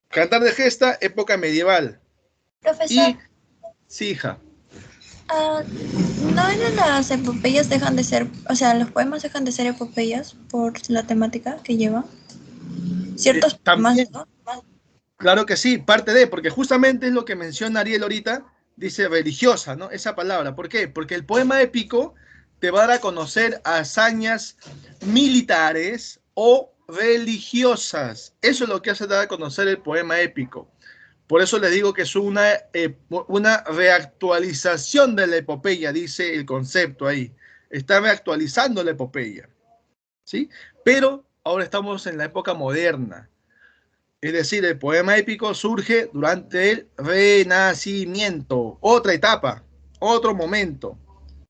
Cantar de Gesta, época medieval. Profesor, Y, sí, hija. ¿no eran las epopeyas dejan de ser, o sea, los poemas dejan de ser epopeyas por la temática que llevan? Ciertos poemas, También, ¿no? claro que sí, parte de, porque justamente es lo que menciona Ariel ahorita, dice religiosa, ¿no? Esa palabra. ¿Por qué? Porque el poema épico te va a dar a conocer hazañas militares o religiosas. Eso es lo que hace dar a conocer el poema épico. Por eso les digo que es una reactualización de la epopeya, dice el concepto ahí. Está reactualizando la epopeya, ¿sí? Pero ahora estamos en la época moderna. Es decir, el poema épico surge durante el Renacimiento, otra etapa, otro momento.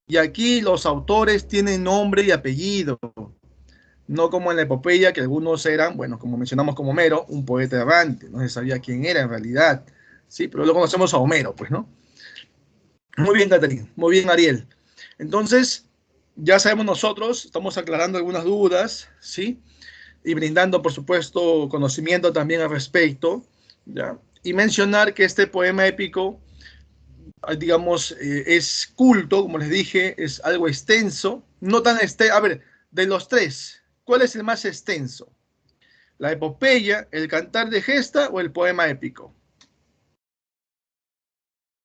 Y aquí los autores tienen nombre y apellido, no como en la epopeya, que algunos eran, bueno, como mencionamos como Homero, un poeta errante, no se sabía quién era en realidad, sí, pero lo conocemos a Homero, pues, ¿no? Muy bien, Caterina, muy bien, Ariel. Entonces, ya sabemos nosotros, estamos aclarando algunas dudas, ¿sí? Y brindando, por supuesto, conocimiento también al respecto, ¿ya? Y mencionar que este poema épico, digamos, es culto, como les dije, es algo extenso, no tan extenso, a ver, de los tres, ¿cuál es el más extenso? ¿La epopeya, el cantar de gesta o el poema épico?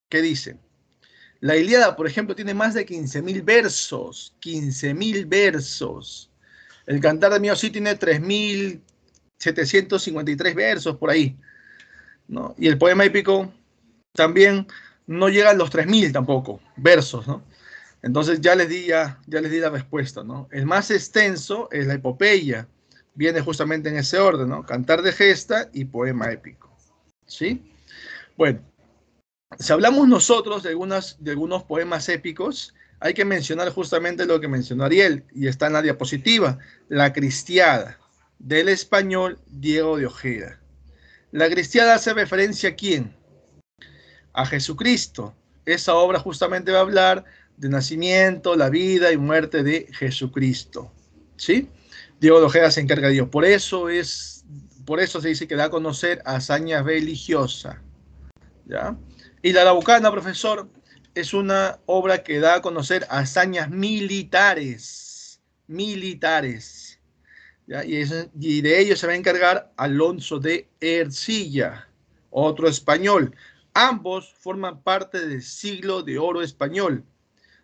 ¿Qué dicen? La Ilíada, por ejemplo, tiene más de 15.000 versos, 15.000 versos. El cantar de Mío sí tiene 3.753 versos por ahí, ¿no? Y el poema épico también no llega a los 3.000 tampoco, versos, ¿no? Entonces ya les di la respuesta, ¿no? El más extenso es la epopeya, viene justamente en ese orden, ¿no? Cantar de gesta y poema épico, ¿sí? Bueno, si hablamos nosotros de algunos poemas épicos, hay que mencionar justamente lo que mencionó Ariel, y está en la diapositiva, La Cristiada, del español Diego de Ojeda. La Cristiada hace referencia ¿a quién? A Jesucristo. Esa obra justamente va a hablar del nacimiento, la vida y muerte de Jesucristo, ¿sí? Diego de Ojeda se encarga de ello. Por eso se dice que da a conocer hazaña religiosa, ¿ya? Y la Araucana, profesor, es una obra que da a conocer hazañas militares, ¿ya? Y de ello se va a encargar Alonso de Ercilla, otro español. Ambos forman parte del siglo de oro español.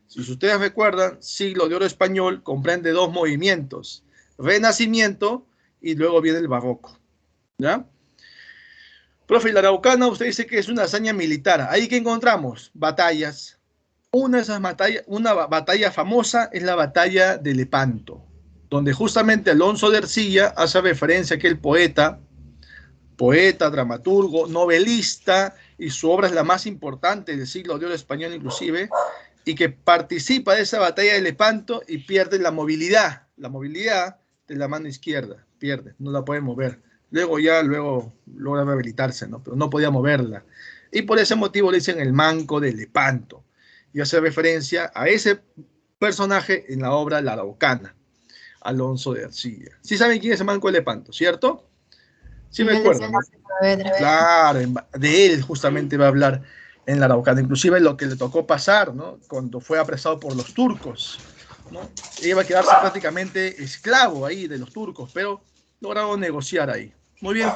Si ustedes recuerdan, siglo de oro español comprende dos movimientos, Renacimiento y luego viene el Barroco, ¿ya? Profe, la Araucana, usted dice que es una hazaña militar. Ahí que encontramos batallas. Una batalla famosa es la batalla de Lepanto, donde justamente Alonso de Ercilla hace referencia a que el poeta, dramaturgo, novelista, y su obra es la más importante del siglo de oro español inclusive, y que participa de esa batalla de Lepanto y pierde la movilidad de la mano izquierda, pierde, no la puede mover. Luego logra rehabilitarse, ¿no? Pero no podía moverla. Y por ese motivo le dicen el manco de Lepanto. Y hace referencia a ese personaje en la obra La Araucana, Alonso de Ercilla. Sí saben quién es el manco de Lepanto, ¿cierto? Sí me acuerdo, ¿no? Claro, de él justamente va a hablar en la Araucana, inclusive lo que le tocó pasar, ¿no? Cuando fue apresado por los turcos, ¿no? Iba a quedarse prácticamente esclavo ahí de los turcos, pero lograron negociar ahí. Muy bien.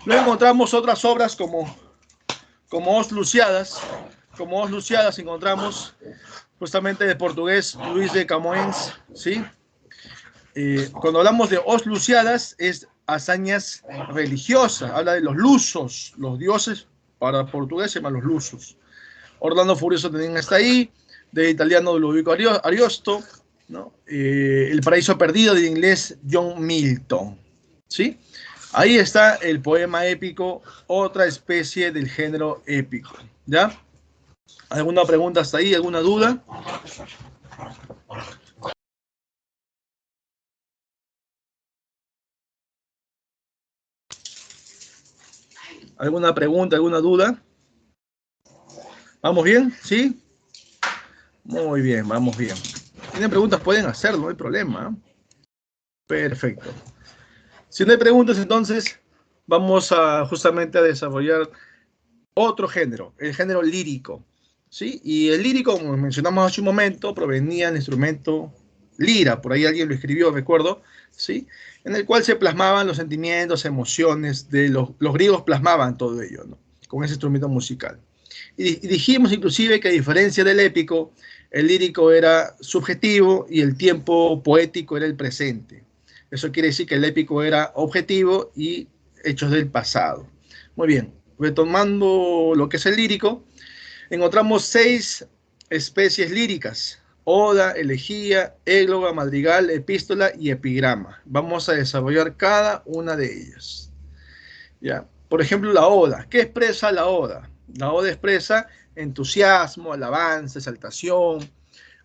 Luego encontramos otras obras como Os Luciadas. Como Os Luciadas encontramos justamente de portugués Luis de Camões, ¿sí? Cuando hablamos de Os Luciadas es hazañas religiosas, habla de los lusos, los dioses para portugués se llaman los lusos. Orlando Furioso también está ahí, de italiano Ludovico Ariosto, ¿no? El paraíso perdido de inglés John Milton, ¿sí? Ahí está el poema épico, otra especie del género épico, ¿ya? ¿Alguna pregunta hasta ahí? ¿Alguna duda? ¿Alguna pregunta, alguna duda? ¿Vamos bien? ¿Sí? Muy bien, vamos bien. ¿Tienen preguntas? Pueden hacerlo, no hay problema. Perfecto. Si no hay preguntas, entonces vamos a justamente a desarrollar otro género, el género lírico, ¿sí? Y el lírico, como mencionamos hace un momento, provenía del instrumento lira, por ahí alguien lo escribió, recuerdo, ¿sí? En el cual se plasmaban los sentimientos, emociones de los griegos plasmaban todo ello, ¿no? Con ese instrumento musical. Y dijimos inclusive que a diferencia del épico, el lírico era subjetivo y el tiempo poético era el presente. Eso quiere decir que el épico era objetivo y hechos del pasado. Muy bien, retomando lo que es el lírico, encontramos 6 especies líricas: oda, elegía, égloga, madrigal, epístola y epigrama. Vamos a desarrollar cada una de ellas. ¿Ya? Por ejemplo, la oda. ¿Qué expresa la oda? La oda expresa entusiasmo, alabanza, exaltación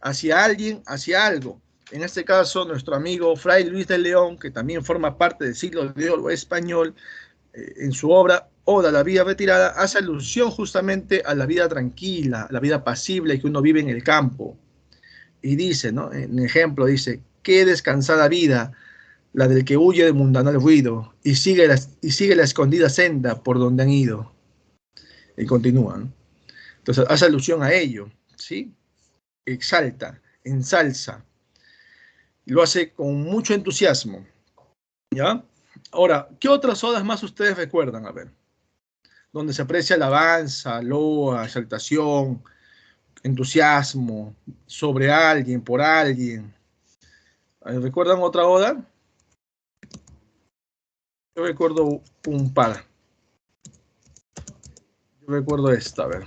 hacia alguien, hacia algo. En este caso, nuestro amigo Fray Luis de León, que también forma parte del siglo de oro español, en su obra Oda a la vida retirada, hace alusión justamente a la vida tranquila, a la vida pasible que uno vive en el campo. Y dice, ¿no? En ejemplo, dice: qué descansada vida la del que huye del mundanal ruido y sigue la escondida senda por donde han ido. Y continúa, ¿no? Entonces hace alusión a ello, ¿sí? Exalta, ensalza, lo hace con mucho entusiasmo, ¿ya? Ahora, ¿qué otras odas más ustedes recuerdan? A ver, donde se aprecia alabanza, loa, exaltación, entusiasmo sobre alguien, por alguien. ¿Recuerdan otra oda? Yo recuerdo un par. Yo recuerdo esta, a ver.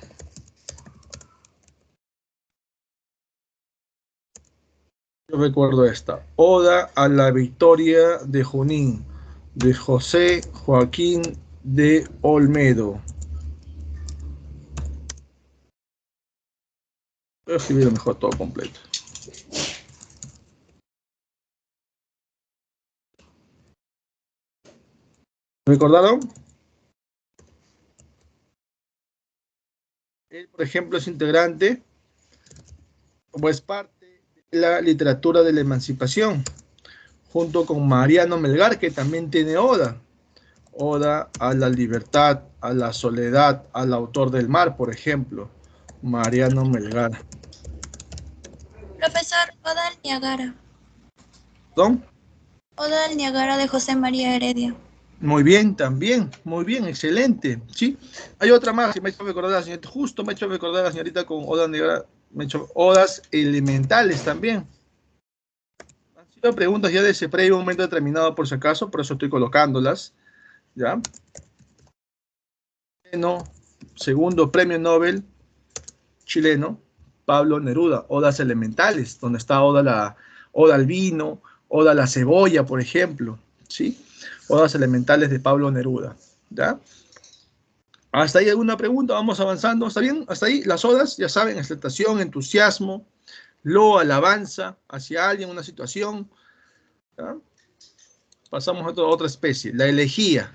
Yo recuerdo esta. Oda a la victoria de Junín, de José Joaquín de Olmedo. Voy a escribir mejor todo completo. ¿Recordaron? Él, por ejemplo, es integrante o es parte de la literatura de la emancipación, junto con Mariano Melgar, que también tiene oda. Oda a la libertad, a la soledad, al autor del mar, por ejemplo, Mariano Melgar. Profesor, Oda al Niágara. ¿Don? Oda al Niágara de José María Heredia. Muy bien, también, muy bien, excelente, ¿sí? Hay otra más, me ha hecho recordar a la señorita, justo me ha hecho recordar a la señorita con Oda Negra, me ha hecho odas elementales también. Han sido preguntas ya de ese previo momento determinado por si acaso, por eso estoy colocándolas, ¿ya? No, segundo premio Nobel chileno, Pablo Neruda, odas elementales, donde está oda al vino, oda a la cebolla, por ejemplo, ¿sí? Odas elementales de Pablo Neruda, ¿ya? ¿Hasta ahí alguna pregunta? Vamos avanzando, ¿está bien? Hasta ahí las odas, ya saben, exaltación, entusiasmo, loa, alabanza hacia alguien, una situación, ¿ya? Pasamos a otra especie, la elegía,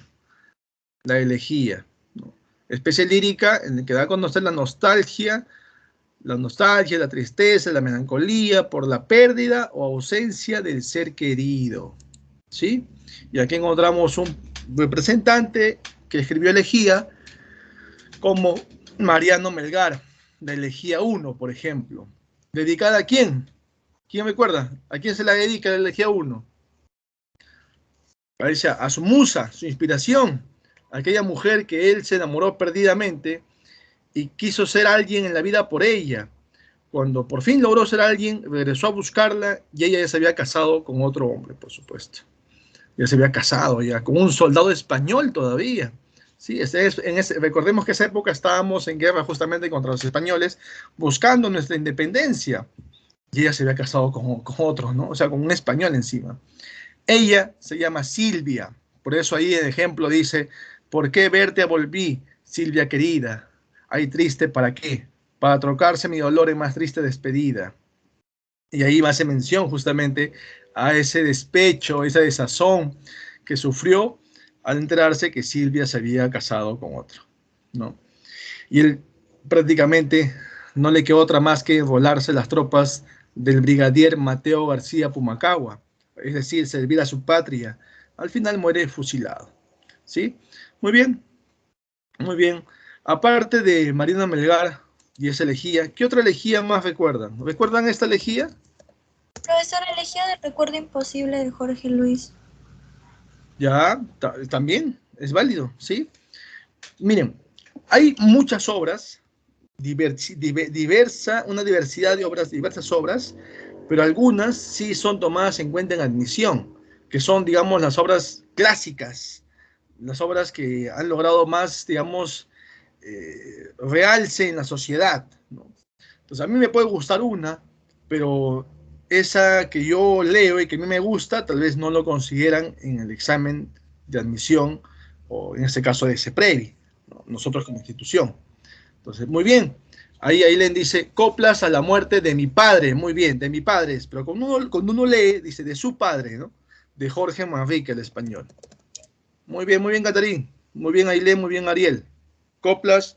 ¿no? Especie lírica en la que da a conocer la nostalgia, la tristeza, la melancolía por la pérdida o ausencia del ser querido, ¿sí? Y aquí encontramos representante que escribió elegía, como Mariano Melgar, de Elegía 1, por ejemplo. ¿Dedicada a quién? ¿Quién recuerda? ¿A quién se la dedica la Elegía 1? A su musa, su inspiración, aquella mujer que él se enamoró perdidamente y quiso ser alguien en la vida por ella. Cuando por fin logró ser alguien, regresó a buscarla y ella ya se había casado con otro hombre, por supuesto. Ya se había casado ya con un soldado español todavía. Sí, recordemos que esa época estábamos en guerra justamente contra los españoles, buscando nuestra independencia. Y ella se había casado con otro, ¿no? O sea, con un español encima. Ella se llama Silvia. Por eso ahí el ejemplo dice, ¿por qué verte volví, Silvia querida? Ay, triste, ¿para qué? Para trocarse mi dolor en más triste despedida. Y ahí hace mención justamente a ese despecho, esa desazón que sufrió al enterarse que Silvia se había casado con otro, ¿no? Y él prácticamente no le quedó otra más que volarse las tropas del brigadier Mateo García Pumacagua, es decir, servir a su patria. Al final muere fusilado, ¿sí? Muy bien, muy bien. Aparte de Marina Melgar y esa elegía, ¿qué otra elegía más recuerdan? ¿Recuerdan esta elegía? Profesor, elegía del recuerdo imposible de Jorge Luis. Ya, también es válido, ¿sí? Miren, hay muchas obras, una diversidad de obras, diversas obras, pero algunas sí son tomadas en cuenta en admisión, que son, digamos, las obras clásicas, las obras que han logrado más, digamos, realce en la sociedad, ¿no? Entonces, a mí me puede gustar una, pero esa que yo leo y que a mí me gusta, tal vez no lo consideran en el examen de admisión, o en este caso de CEPREVI, ¿no? Nosotros como institución. Entonces, muy bien. Ahí Ailén dice, coplas a la muerte de mi padre. Muy bien, de mi padre. Pero cuando uno lee, dice, de su padre, ¿no? De Jorge Manrique, el español. Muy bien, Catarín. Muy bien, Ailén, muy bien, Ariel. Coplas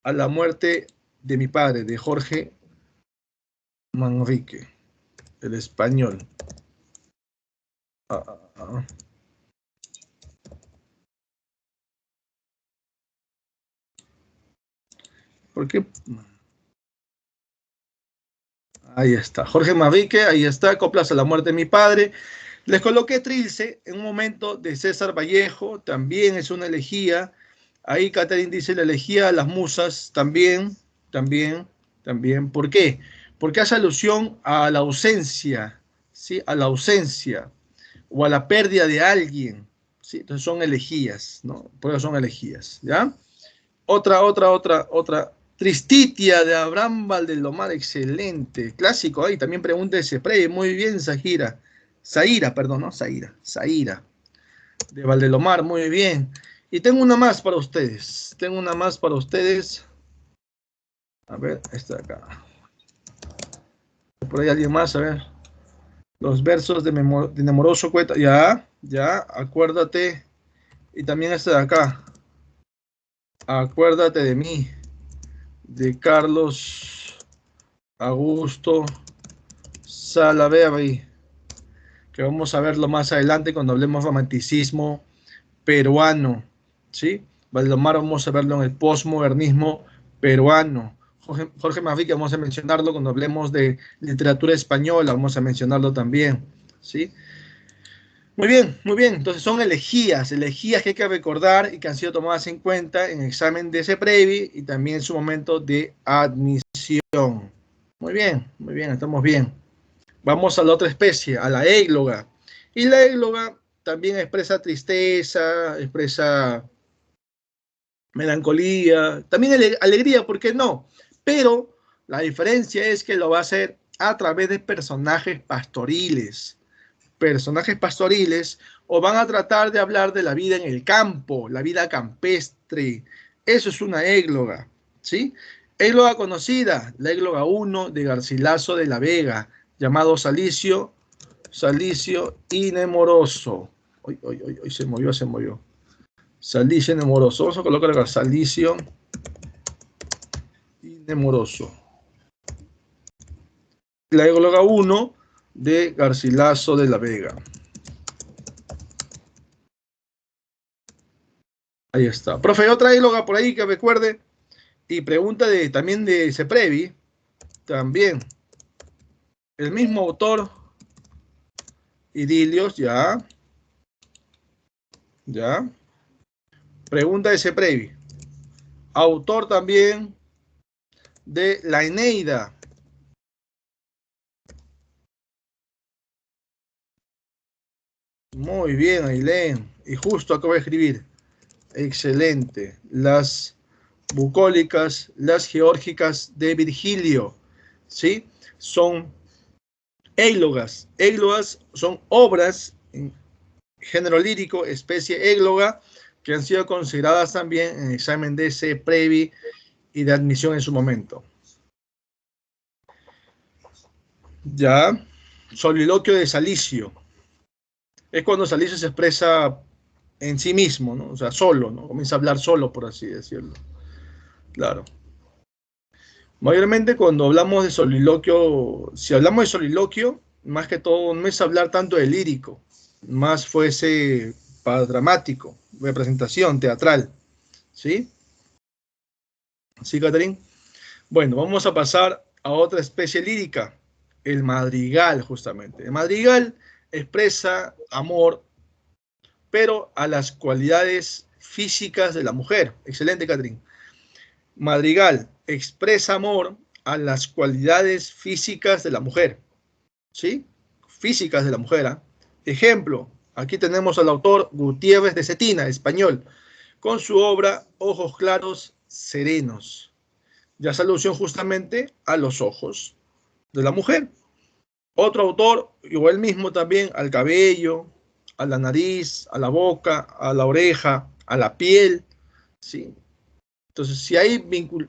a la muerte de mi padre, de Jorge Manrique, el español. Ah, ah, ah. ¿Por qué? Ahí está. Jorge Manrique, ahí está. Coplas a la muerte de mi padre. Les coloqué Trilce en un momento de César Vallejo, también es una elegía. Ahí Catherine dice la elegía a las musas, también, también, también. ¿Por qué? Porque hace alusión a la ausencia, ¿sí? A la ausencia o a la pérdida de alguien, ¿sí? Entonces son elegías, ¿no? Por eso son elegías, ¿ya? Otra. Tristitia de Abraham Valdelomar, excelente. Clásico ahí, también pregunta ese pre, muy bien, Zahira. Zaira, perdón, ¿no? Zaira. De Valdelomar, muy bien. Y tengo una más para ustedes. A ver, esta de acá. Por ahí alguien más, a ver. Los versos de Nemoroso Cueta. Ya, acuérdate. Y también esta de acá. Acuérdate de mí. De Carlos Augusto Salaverry, que vamos a verlo más adelante cuando hablemos de romanticismo peruano, ¿sí? Valdomar vamos a verlo en el postmodernismo peruano. Jorge Manrique vamos a mencionarlo cuando hablemos de literatura española, vamos a mencionarlo también, ¿sí? Muy bien, muy bien. Entonces son elegías que hay que recordar y que han sido tomadas en cuenta en el examen de CEPREVI y también en su momento de admisión. Muy bien, estamos bien. Vamos a la otra especie, a la égloga. Y la égloga también expresa tristeza, expresa melancolía, también alegría, ¿por qué no? Pero la diferencia es que lo va a hacer a través de personajes pastoriles. Personajes pastoriles o van a tratar de hablar de la vida en el campo, la vida campestre. Eso es una égloga, ¿sí? Égloga conocida, la égloga 1 de Garcilaso de la Vega, llamado Salicio y Nemoroso. Hoy se movió. Salicio y Nemoroso. Vamos a colocar acá Salicio y Nemoroso. La égloga 1 de Garcilaso de la Vega. Ahí está. Profe, otra íloga por ahí que recuerde. Y pregunta también de Ceprevi. También. El mismo autor. Idilios, ya. Ya. Pregunta de Ceprevi. Autor también de la Eneida. Muy bien, Ailén. Y justo acabo de escribir. Excelente. Las bucólicas, las geórgicas de Virgilio. ¿Sí? Son églogas. Églogas son obras en género lírico, especie égloga, que han sido consideradas también en examen de Ceprevi y de admisión en su momento. Ya. Soliloquio de Salicio. Es cuando Salicio se expresa en sí mismo, ¿no? O sea, solo, ¿no? Comienza a hablar solo, por así decirlo. Claro. Mayormente cuando hablamos de soliloquio, si hablamos de soliloquio, más que todo no es hablar tanto de lírico, más fuese para dramático, representación teatral. ¿Sí? ¿Sí, Catherine? Bueno, vamos a pasar a otra especie lírica, el madrigal, justamente. El madrigal expresa amor, pero a las cualidades físicas de la mujer. Excelente, Catherine. Madrigal expresa amor a las cualidades físicas de la mujer. ¿Sí? Físicas de la mujer. ¿Eh? Ejemplo, aquí tenemos al autor Gutiérrez de Cetina, español, con su obra Ojos claros, serenos. Ya hace alusión justamente a los ojos de la mujer. Otro autor, o él mismo también, al cabello, a la nariz, a la boca, a la oreja, a la piel. ¿Sí? Entonces, si hay,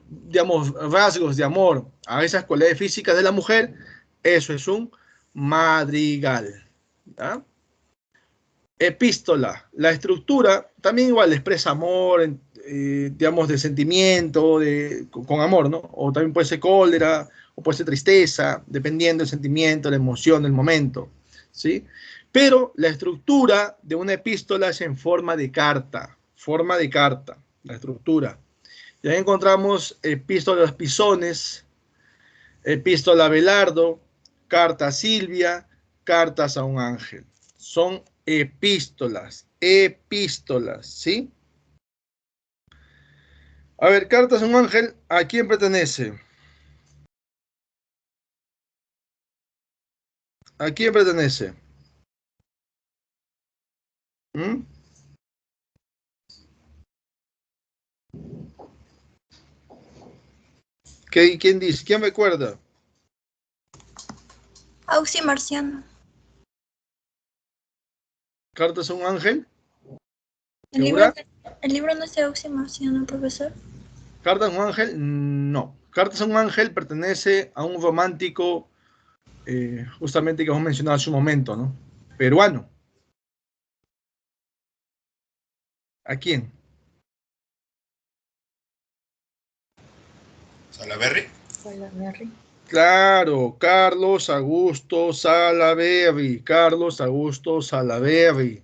digamos, rasgos de amor a esas cualidades físicas de la mujer, eso es un madrigal. ¿Ya? Epístola. La estructura también igual expresa amor, digamos, de sentimiento, con amor, ¿no? O también puede ser cólera, o puede ser tristeza, dependiendo del sentimiento, la emoción, el momento, ¿sí? Pero la estructura de una epístola es en forma de carta, la estructura. Ya encontramos epístola a los Pisones, epístola a Abelardo, carta a Silvia, cartas a un ángel. Son epístolas, ¿sí? A ver, cartas a un ángel, ¿a quién pertenece? ¿A quién pertenece? ¿Mm? ¿Quién dice? ¿Quién recuerda? Auxi Marciano. ¿Cartas a un ángel? ¿El libro, ¿Segura? el libro no es de Auxi Marciano, profesor? ¿Cartas a un ángel? No. Cartas a un ángel pertenece a un romántico, justamente que hemos mencionado hace un momento, ¿no? Peruano. ¿A quién? Salaberry. Salaberry. Claro, Carlos Augusto Salaberry, Carlos Augusto Salaberry,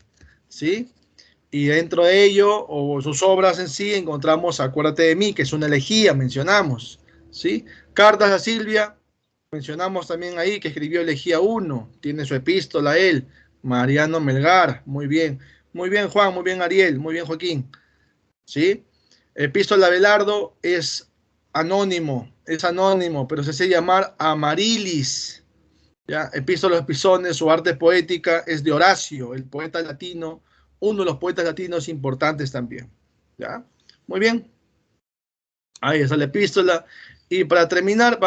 ¿sí? Y dentro de ello, o sus obras en sí, encontramos Acuérdate de mí, que es una elegía, mencionamos, ¿sí? Cartas a Silvia, mencionamos también ahí que escribió elegía 1, tiene su epístola él, Mariano Melgar, muy bien Juan, muy bien Ariel, muy bien Joaquín, ¿sí? Epístola Abelardo es anónimo, pero se hace llamar Amarilis, ¿ya? Epístola a los Pisones, su arte poética es de Horacio, el poeta latino, uno de los poetas latinos importantes también, ¿ya? Muy bien, ahí está la epístola. Y para terminar,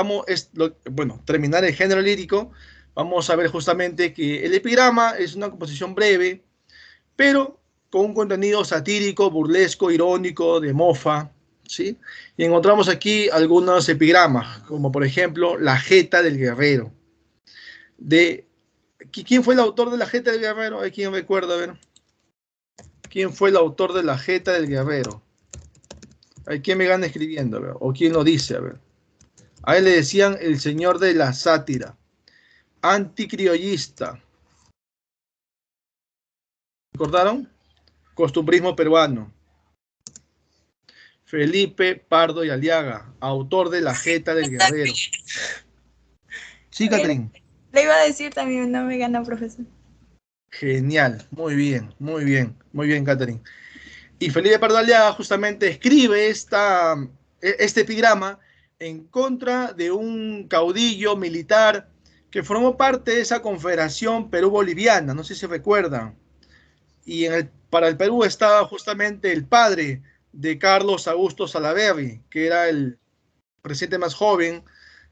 terminar el género lírico, vamos a ver justamente que el epigrama es una composición breve, pero con un contenido satírico, burlesco, irónico, de mofa, ¿sí? Y encontramos aquí algunos epigramas, como por ejemplo La Jeta del Guerrero. ¿Quién fue el autor de La Jeta del Guerrero? ¿Hay quien recuerda? A ver. ¿Quién fue el autor de La Jeta del Guerrero? ¿Hay quien me gana escribiendo? A ver. ¿O quién lo dice? A ver. A él le decían el señor de la sátira, anticriollista. ¿Recordaron? Costumbrismo peruano. Felipe Pardo y Aliaga, autor de La Jeta del Guerrero. Sí, Catherine. Le iba a decir también, no me gana, profesor. Genial, muy bien, muy bien, muy bien, Catherine. Y Felipe Pardo Aliaga justamente escribe este epigrama en contra de un caudillo militar que formó parte de esa confederación Perú-Boliviana, no sé si recuerdan. Y para el Perú estaba justamente el padre de Carlos Augusto Salaverry, que era el presidente más joven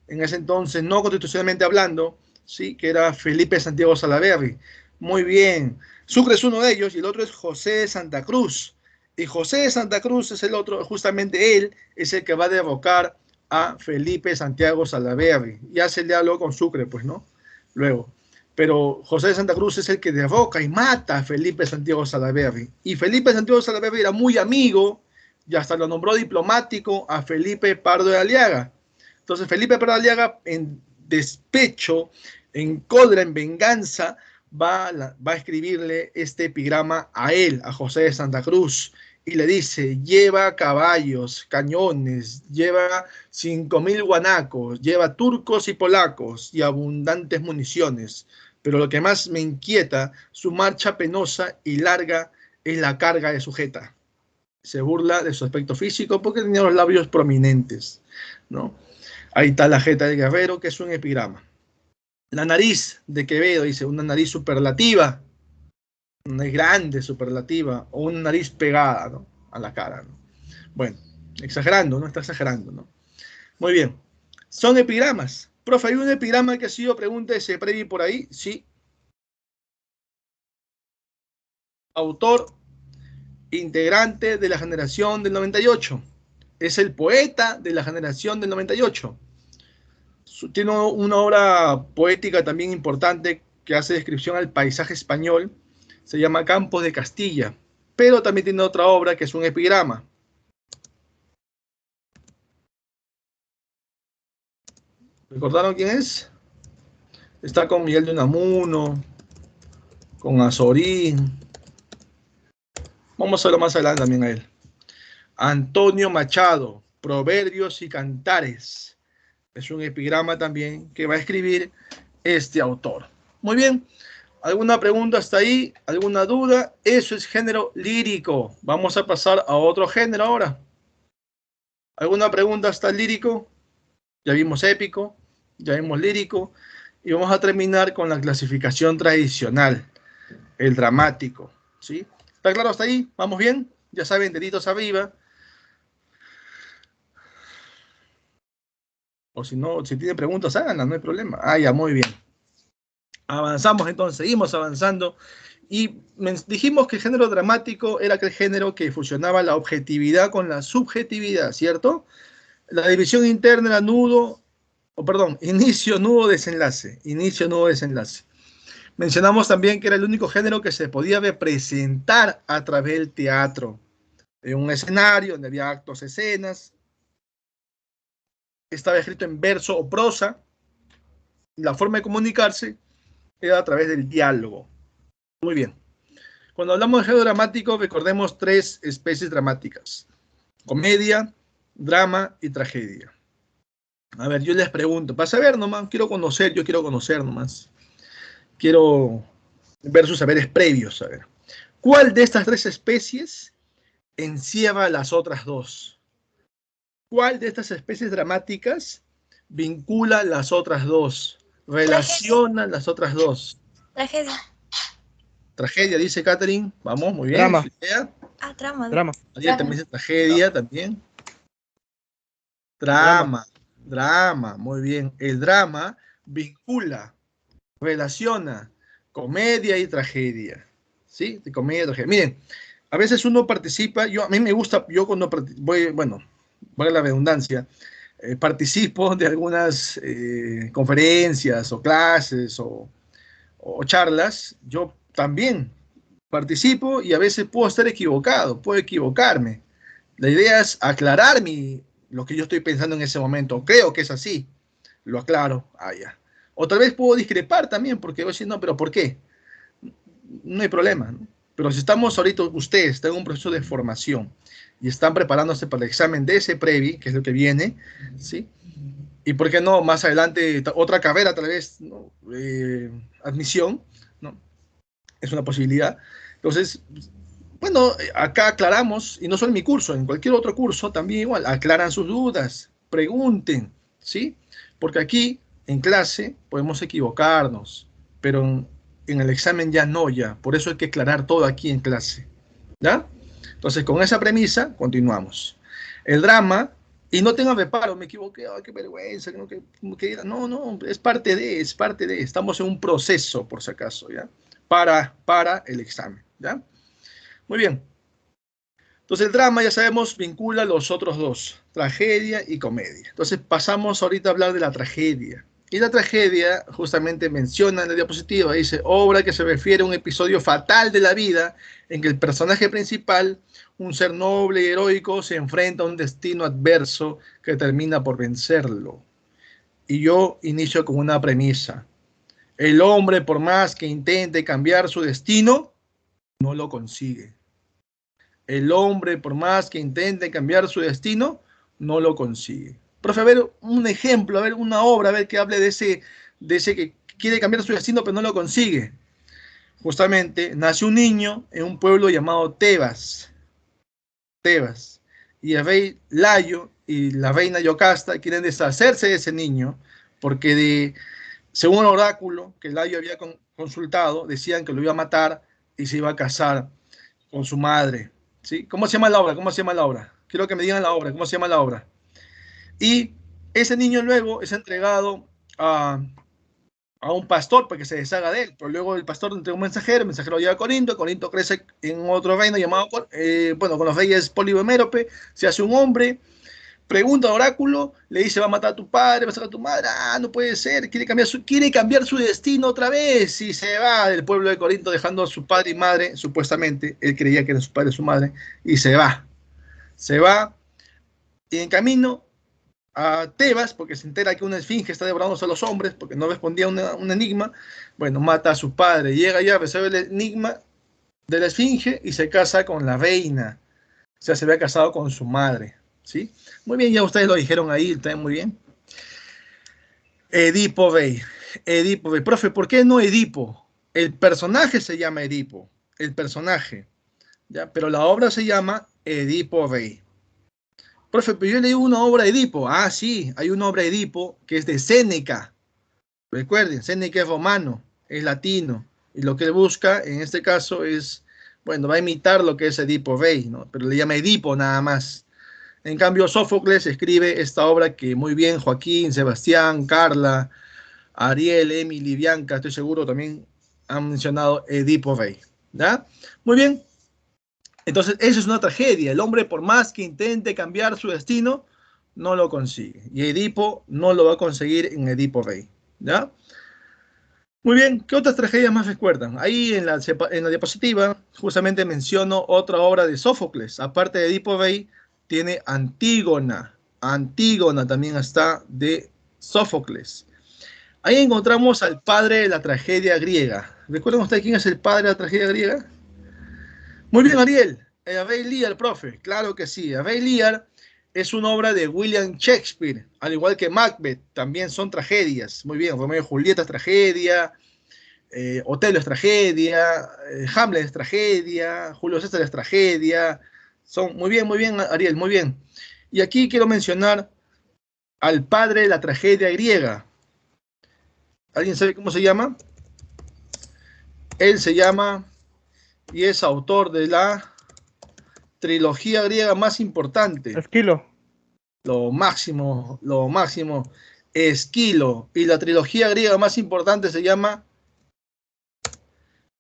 en ese entonces, no constitucionalmente hablando, sí, que era Felipe Santiago Salaverry. Muy bien. Sucre es uno de ellos y el otro es José de Santa Cruz. Y José de Santa Cruz es el otro, justamente él es el que va a derrocar a Felipe Santiago Salaverry. Ya se le habló con Sucre, pues, ¿no? Luego. Pero José de Santa Cruz es el que derroca y mata a Felipe Santiago Salaverry. Y Felipe Santiago Salaverry era muy amigo y hasta lo nombró diplomático a Felipe Pardo de Aliaga. Entonces Felipe Pardo de Aliaga, en despecho, en cólera, en venganza, va a escribirle este epigrama a él, a José de Santa Cruz, y le dice: lleva caballos, cañones, lleva 5.000 guanacos, lleva turcos y polacos y abundantes municiones, pero lo que más me inquieta, su marcha penosa y larga, es la carga de su jeta. Se burla de su aspecto físico porque tenía los labios prominentes, ¿no? Ahí está la jeta del guerrero, que es un epigrama. La nariz de Quevedo, dice, una nariz superlativa, una nariz grande, superlativa, o una nariz pegada, ¿no?, a la cara, ¿no? Bueno, exagerando, ¿no? Está exagerando, ¿no? Muy bien. Son epigramas. Profe, ¿hay un epigrama que ha sido pregunta de ese previo por ahí? Sí. Autor, integrante de la generación del 98. Es el poeta de la generación del 98. Tiene una obra poética también importante que hace descripción al paisaje español. Se llama Campos de Castilla. Pero también tiene otra obra que es un epigrama. ¿Recordaron quién es? Está con Miguel de Unamuno, con Azorín. Vamos a verlo más adelante también a él. Antonio Machado, Proverbios y Cantares. Es un epigrama también que va a escribir este autor. Muy bien. ¿Alguna pregunta hasta ahí? ¿Alguna duda? Eso es género lírico. Vamos a pasar a otro género ahora. ¿Alguna pregunta hasta el lírico? Ya vimos épico, ya vimos lírico. Y vamos a terminar con la clasificación tradicional, el dramático, ¿sí? ¿Está claro hasta ahí? ¿Vamos bien? Ya saben, deditos arriba. O si no, si tienen preguntas, háganlas, no hay problema. Ah, ya, muy bien. Avanzamos entonces, seguimos avanzando. Y dijimos que el género dramático era aquel género que fusionaba la objetividad con la subjetividad, ¿cierto? La división interna era inicio, nudo, desenlace. Inicio, nudo, desenlace. Mencionamos también que era el único género que se podía representar a través del teatro. En un escenario donde había actos, escenas. Estaba escrito en verso o prosa. La forma de comunicarse era a través del diálogo. Muy bien. Cuando hablamos de género dramático, recordemos 3 especies dramáticas: comedia, drama y tragedia. A ver, yo les pregunto, para saber nomás, yo quiero conocer nomás. Quiero ver sus saberes previos, a ver. ¿Cuál de estas 3 especies encierra las otras 2? ¿Cuál de estas especies dramáticas vincula las otras 2? Relaciona las otras 2. Tragedia. Tragedia, dice Catherine. Vamos, muy bien. Drama. Ah, drama. Drama. María también dice tragedia, también. Drama, muy bien. El drama vincula, relaciona comedia y tragedia. ¿Sí? De comedia y tragedia. Miren, a veces uno participa, a mí me gusta, yo cuando voy, bueno, vale la redundancia, participo de algunas conferencias o clases o charlas, yo también participo y a veces puedo estar equivocado, puedo equivocarme. La idea es aclarar lo que yo estoy pensando en ese momento. Creo que es así, lo aclaro. Ya. O tal vez puedo discrepar también, porque voy a decir, no, pero ¿por qué? No hay problema, ¿no? Pero si estamos ahorita, ustedes están en un proceso de formación y están preparándose para el examen de ese previ, que es lo que viene, ¿sí? Y por qué no, más adelante, otra carrera tal vez, ¿no? Admisión, ¿no? Es una posibilidad. Entonces, bueno, acá aclaramos, y no solo en mi curso, en cualquier otro curso también igual, aclaran sus dudas, pregunten, ¿sí? Porque aquí, en clase, podemos equivocarnos, pero en el examen ya no, ya. Por eso hay que aclarar todo aquí en clase, ¿ya? Entonces, con esa premisa, continuamos. El drama, y no tengan reparo, me equivoqué, ay, qué vergüenza, no, no, es parte de, estamos en un proceso, por si acaso, ¿ya? Para el examen, ¿ya? Muy bien. Entonces el drama, ya sabemos, vincula los otros dos, tragedia y comedia. Entonces pasamos ahorita a hablar de la tragedia. Y la tragedia justamente menciona en la diapositiva, dice, obra que se refiere a un episodio fatal de la vida en que el personaje principal, un ser noble y heroico, se enfrenta a un destino adverso que termina por vencerlo. Y yo inicio con una premisa. El hombre, por más que intente cambiar su destino, no lo consigue. El hombre, por más que intente cambiar su destino, no lo consigue. Profe, a ver un ejemplo, a ver una obra, a ver que hable de ese que quiere cambiar su destino, pero no lo consigue. Justamente, nace un niño en un pueblo llamado Tebas. Tebas. Y el rey Layo y la reina Yocasta quieren deshacerse de ese niño, porque según el oráculo que Layo había consultado, decían que lo iba a matar y se iba a casar con su madre. ¿Sí? ¿Cómo se llama la obra? ¿Cómo se llama la obra? Quiero que me digan la obra. ¿Cómo se llama la obra? Y ese niño luego es entregado a un pastor para que se deshaga de él. Pero luego el pastor entrega un mensajero, el mensajero llega a Corinto, Corinto crece en otro reino llamado, bueno, con los reyes Pólibo y Mérope, se hace un hombre, pregunta al oráculo, le dice, va a matar a tu padre, va a matar a tu madre, no puede ser, quiere cambiar su destino otra vez, y se va del pueblo de Corinto dejando a su padre y madre, supuestamente, él creía que eran su padre y su madre, y se va, y en camino a Tebas, porque se entera que una esfinge está devorándose a los hombres, porque no respondía un enigma, bueno, mata a su padre, llega ya, resuelve el enigma de la esfinge y se casa con la reina, o sea, se había casado con su madre, ¿sí? Muy bien, ya ustedes lo dijeron ahí, está muy bien. Edipo Rey. Edipo Rey. Profe, ¿por qué no Edipo? El personaje se llama Edipo, el personaje, ¿ya? Pero la obra se llama Edipo Rey. Profe, pero yo leí una obra de Edipo. Ah, sí, hay una obra de Edipo que es de Séneca. Recuerden, Séneca es romano, es latino, y lo que él busca en este caso es, bueno, va a imitar lo que es Edipo Rey, ¿no? Pero le llama Edipo nada más. En cambio, Sófocles escribe esta obra que muy bien Joaquín, Sebastián, Carla, Ariel, Emily, Bianca, estoy seguro también han mencionado Edipo Rey. ¿Ya? Muy bien. Entonces, eso es una tragedia. El hombre, por más que intente cambiar su destino, no lo consigue. Y Edipo no lo va a conseguir en Edipo Rey. ¿Ya? Muy bien, ¿qué otras tragedias más recuerdan? Ahí en la diapositiva justamente menciono otra obra de Sófocles. Aparte de Edipo Rey, tiene Antígona. Antígona también está de Sófocles. Ahí encontramos al padre de la tragedia griega. ¿Recuerdan ustedes quién es el padre de la tragedia griega? Muy bien, Ariel. El Rey Lear, profe. Claro que sí. El Rey Lear es una obra de William Shakespeare, al igual que Macbeth. También son tragedias. Muy bien. Romeo y Julieta es tragedia. Otelo es tragedia. Hamlet es tragedia. Julio César es tragedia. Son muy bien, Ariel. Muy bien. Y aquí quiero mencionar al padre de la tragedia griega. ¿Alguien sabe cómo se llama? Él se llama y es autor de la trilogía griega más importante. Esquilo. Lo máximo, lo máximo. Esquilo. Y la trilogía griega más importante se llama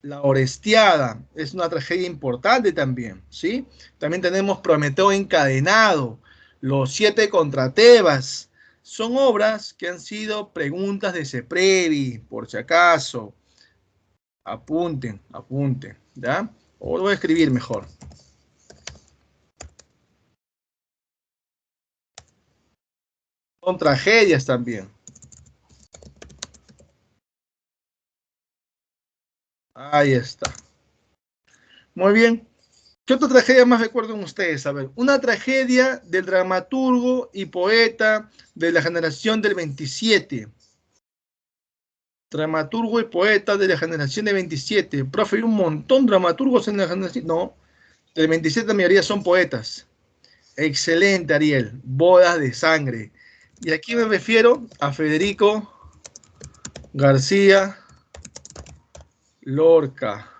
La Orestiada. Es una tragedia importante también, ¿sí? También tenemos Prometeo encadenado, Los siete contra Tebas. Son obras que han sido preguntas de Seprevi, por si acaso. Apunten, apunten, ¿ya? O lo voy a escribir mejor. Son tragedias también. Ahí está. Muy bien. ¿Qué otra tragedia más recuerdan ustedes? A ver, una tragedia del dramaturgo y poeta de la generación del 27. Dramaturgo y poeta de la generación del 27. Profe, hay un montón de dramaturgos en la generación. No, del 27 la mayoría son poetas. Excelente, Ariel. Bodas de sangre. Y aquí me refiero a Federico García Lorca.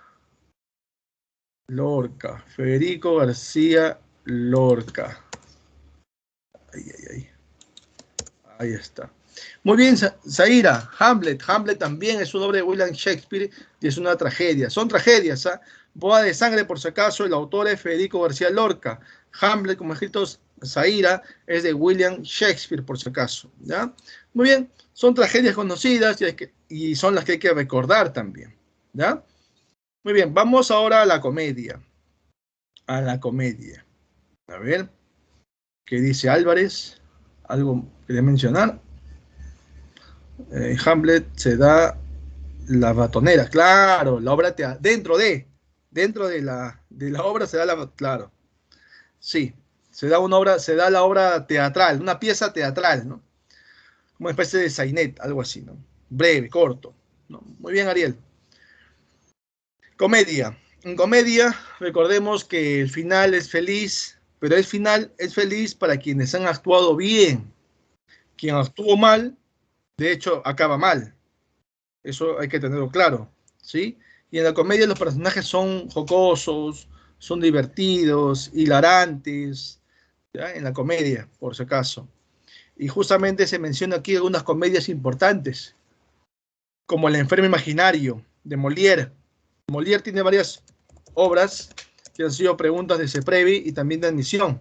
Lorca. Federico García Lorca. Ay, ay, ay. Ahí está. Muy bien, Zaira. Hamlet. Hamlet también es una obra de William Shakespeare y es una tragedia. Son tragedias, ¿ah? Boda de sangre, por si acaso, el autor es Federico García Lorca. Hamlet, como escrito Zaira, es de William Shakespeare, por si acaso, ¿ya? Muy bien, son tragedias conocidas y son las que hay que recordar también, ¿ya? Muy bien, vamos ahora a la comedia. A la comedia. A ver, ¿qué dice Álvarez? ¿Algo quería mencionar? Hamlet se da la ratonera, claro, la obra dentro de la obra se da claro, sí, se da una obra, se da la obra teatral, una pieza teatral, ¿no? Como una especie de sainet, algo así, ¿no? Breve, corto, ¿no? Muy bien, Ariel. Comedia. En comedia, recordemos que el final es feliz, pero el final es feliz para quienes han actuado bien. Quien actuó mal, de hecho, acaba mal. Eso hay que tenerlo claro, ¿sí? Y en la comedia los personajes son jocosos, son divertidos, hilarantes, ¿ya? En la comedia, por si acaso. Y justamente se menciona aquí algunas comedias importantes, como El enfermo imaginario, de Molière. Molière tiene varias obras que han sido preguntas de Seprevi y también de admisión.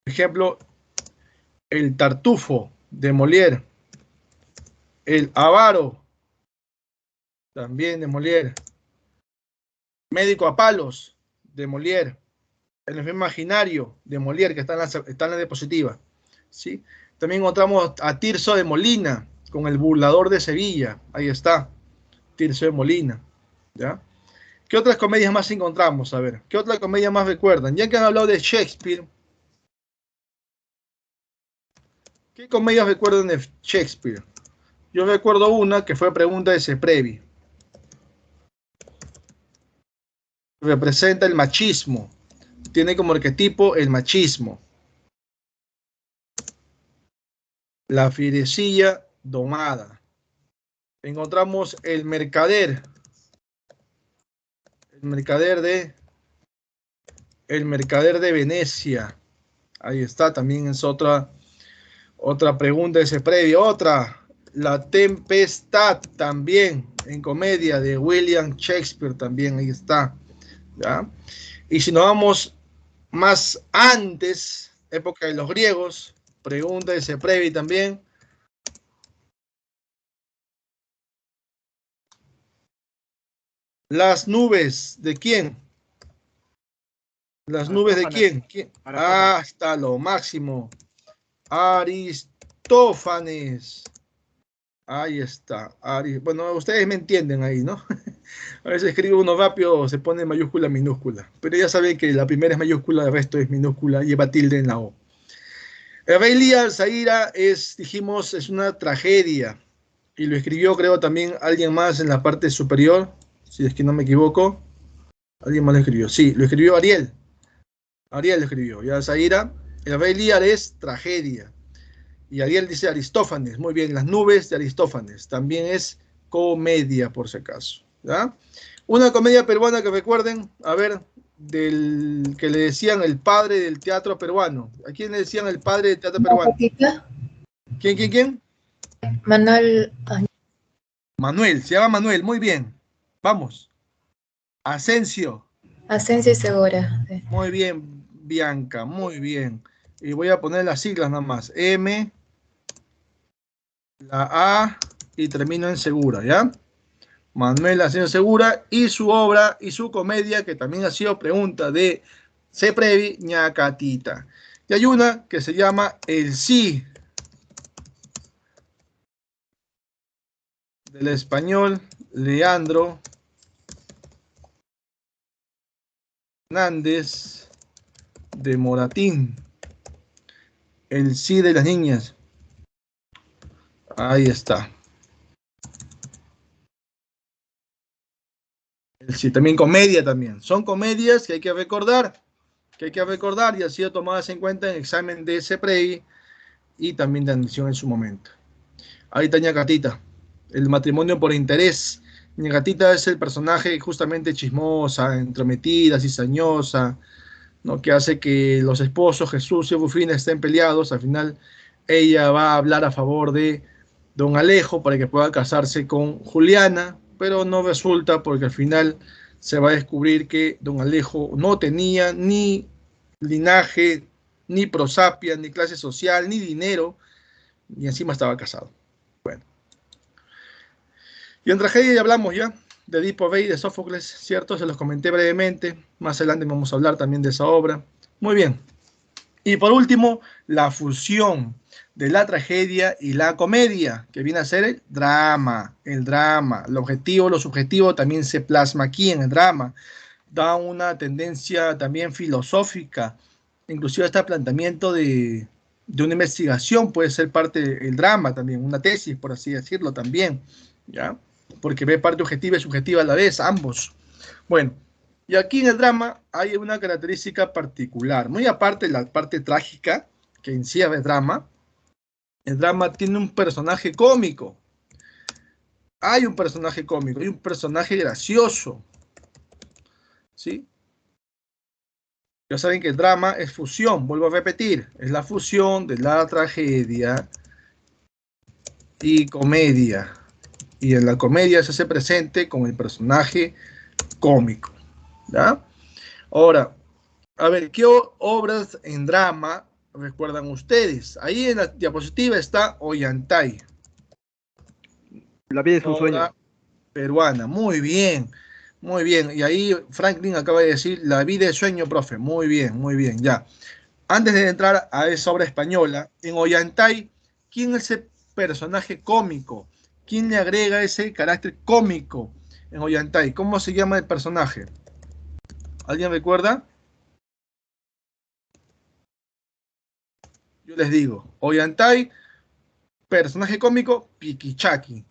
Por ejemplo, El Tartufo, de Molière. El Avaro, también de Molière. Médico a palos, de Molière. El enfermo imaginario, de Molière, que está en la diapositiva. ¿Sí? También encontramos a Tirso de Molina, con El burlador de Sevilla. Ahí está, Tirso de Molina. ¿Ya? ¿Qué otras comedias más encontramos? A ver, ¿qué otra comedia más recuerdan? Ya que han hablado de Shakespeare, ¿qué comedias recuerdan de Shakespeare? Yo recuerdo una que fue pregunta de Seprevi. Representa el machismo. Tiene como arquetipo el machismo. La fierecilla domada. Encontramos el mercader. El mercader de Venecia. Ahí está, también es otra pregunta de ese previo. Otra, La Tempestad, también en comedia de William Shakespeare, también ahí está. ¿Ya? Y si nos vamos más antes, época de los griegos, pregunta de ese previo también. Las nubes, ¿de quién? ¿Las nubes de quién? Ah, está lo máximo. Aristófanes. Ahí está. Bueno, ustedes me entienden ahí, ¿no? A veces escribe uno rápido, se pone mayúscula, minúscula. Pero ya saben que la primera es mayúscula, el resto es minúscula, lleva tilde en la O. El rey Lear, Zaira, dijimos, es una tragedia. Y lo escribió, creo, también alguien más en la parte superior, si es que no me equivoco. Alguien más lo escribió. Sí, lo escribió Ariel. Ariel lo escribió. Ya, Zaira, el rey Lear es tragedia. Y Ariel dice Aristófanes. Muy bien, Las nubes de Aristófanes. También es comedia, por si acaso. ¿Ya? Una comedia peruana que recuerden, a ver, del que le decían el padre del teatro peruano. ¿A quién le decían el padre del teatro peruano? ¿Quién? Manuel. Manuel, se llama Manuel, muy bien. Vamos. Asensio. Asensio y Segura. Sí. Muy bien, Bianca, muy bien. Y voy a poner las siglas nada más. M, la A y termino en Segura, ¿ya? Manuel Asensio Segura y su obra y su comedia, que también ha sido pregunta de Seprevi, Ñacatita. Y hay una que se llama El Sí, del español Leandro Hernández de Moratín. El sí de las niñas. Ahí está. El sí, también comedia también. Son comedias que hay que recordar, y han sido tomadas en cuenta en el examen de CEPREI y también de admisión en su momento. Ahí está Ñacatita, el matrimonio por interés. Ñacatita es el personaje justamente chismosa, entrometida, cizañosa, ¿no? Que hace que los esposos Jesús y Rufina estén peleados. Al final ella va a hablar a favor de don Alejo para que pueda casarse con Juliana, pero no resulta porque al final se va a descubrir que don Alejo no tenía ni linaje, ni prosapia, ni clase social, ni dinero, y encima estaba casado. Bueno. Y en tragedia ya hablamos ya de Edipo Rey, de Sófocles, ¿cierto? Se los comenté brevemente. Más adelante vamos a hablar también de esa obra. Muy bien. Y por último, la fusión de la tragedia y la comedia, que viene a ser el drama. El drama. El objetivo, lo subjetivo también se plasma aquí en el drama. Da una tendencia también filosófica. Inclusive este planteamiento de una investigación puede ser parte del drama también, una tesis, por así decirlo también, ¿ya? Porque ve parte objetiva y subjetiva a la vez, ambos. Bueno, y aquí en el drama hay una característica particular, muy aparte de la parte trágica que encierra el drama tiene un personaje cómico. Hay un personaje cómico, hay un personaje gracioso, ¿sí? Ya saben que el drama es fusión, vuelvo a repetir, es la fusión de la tragedia y comedia. Y en la comedia se hace presente con el personaje cómico, ¿ya? Ahora, a ver, ¿qué obras en drama recuerdan ustedes? Ahí en la diapositiva está Ollantay. La vida es un Obra sueño. peruana. Muy bien, muy bien. Y ahí Franklin acaba de decir La vida es sueño, profe. Muy bien, ya. Antes de entrar a esa obra española, en Ollantay, ¿quién es el personaje cómico? ¿Quién le agrega ese carácter cómico en Ollantay? ¿Cómo se llama el personaje? ¿Alguien recuerda? Yo les digo, Ollantay, personaje cómico, Piquichaki.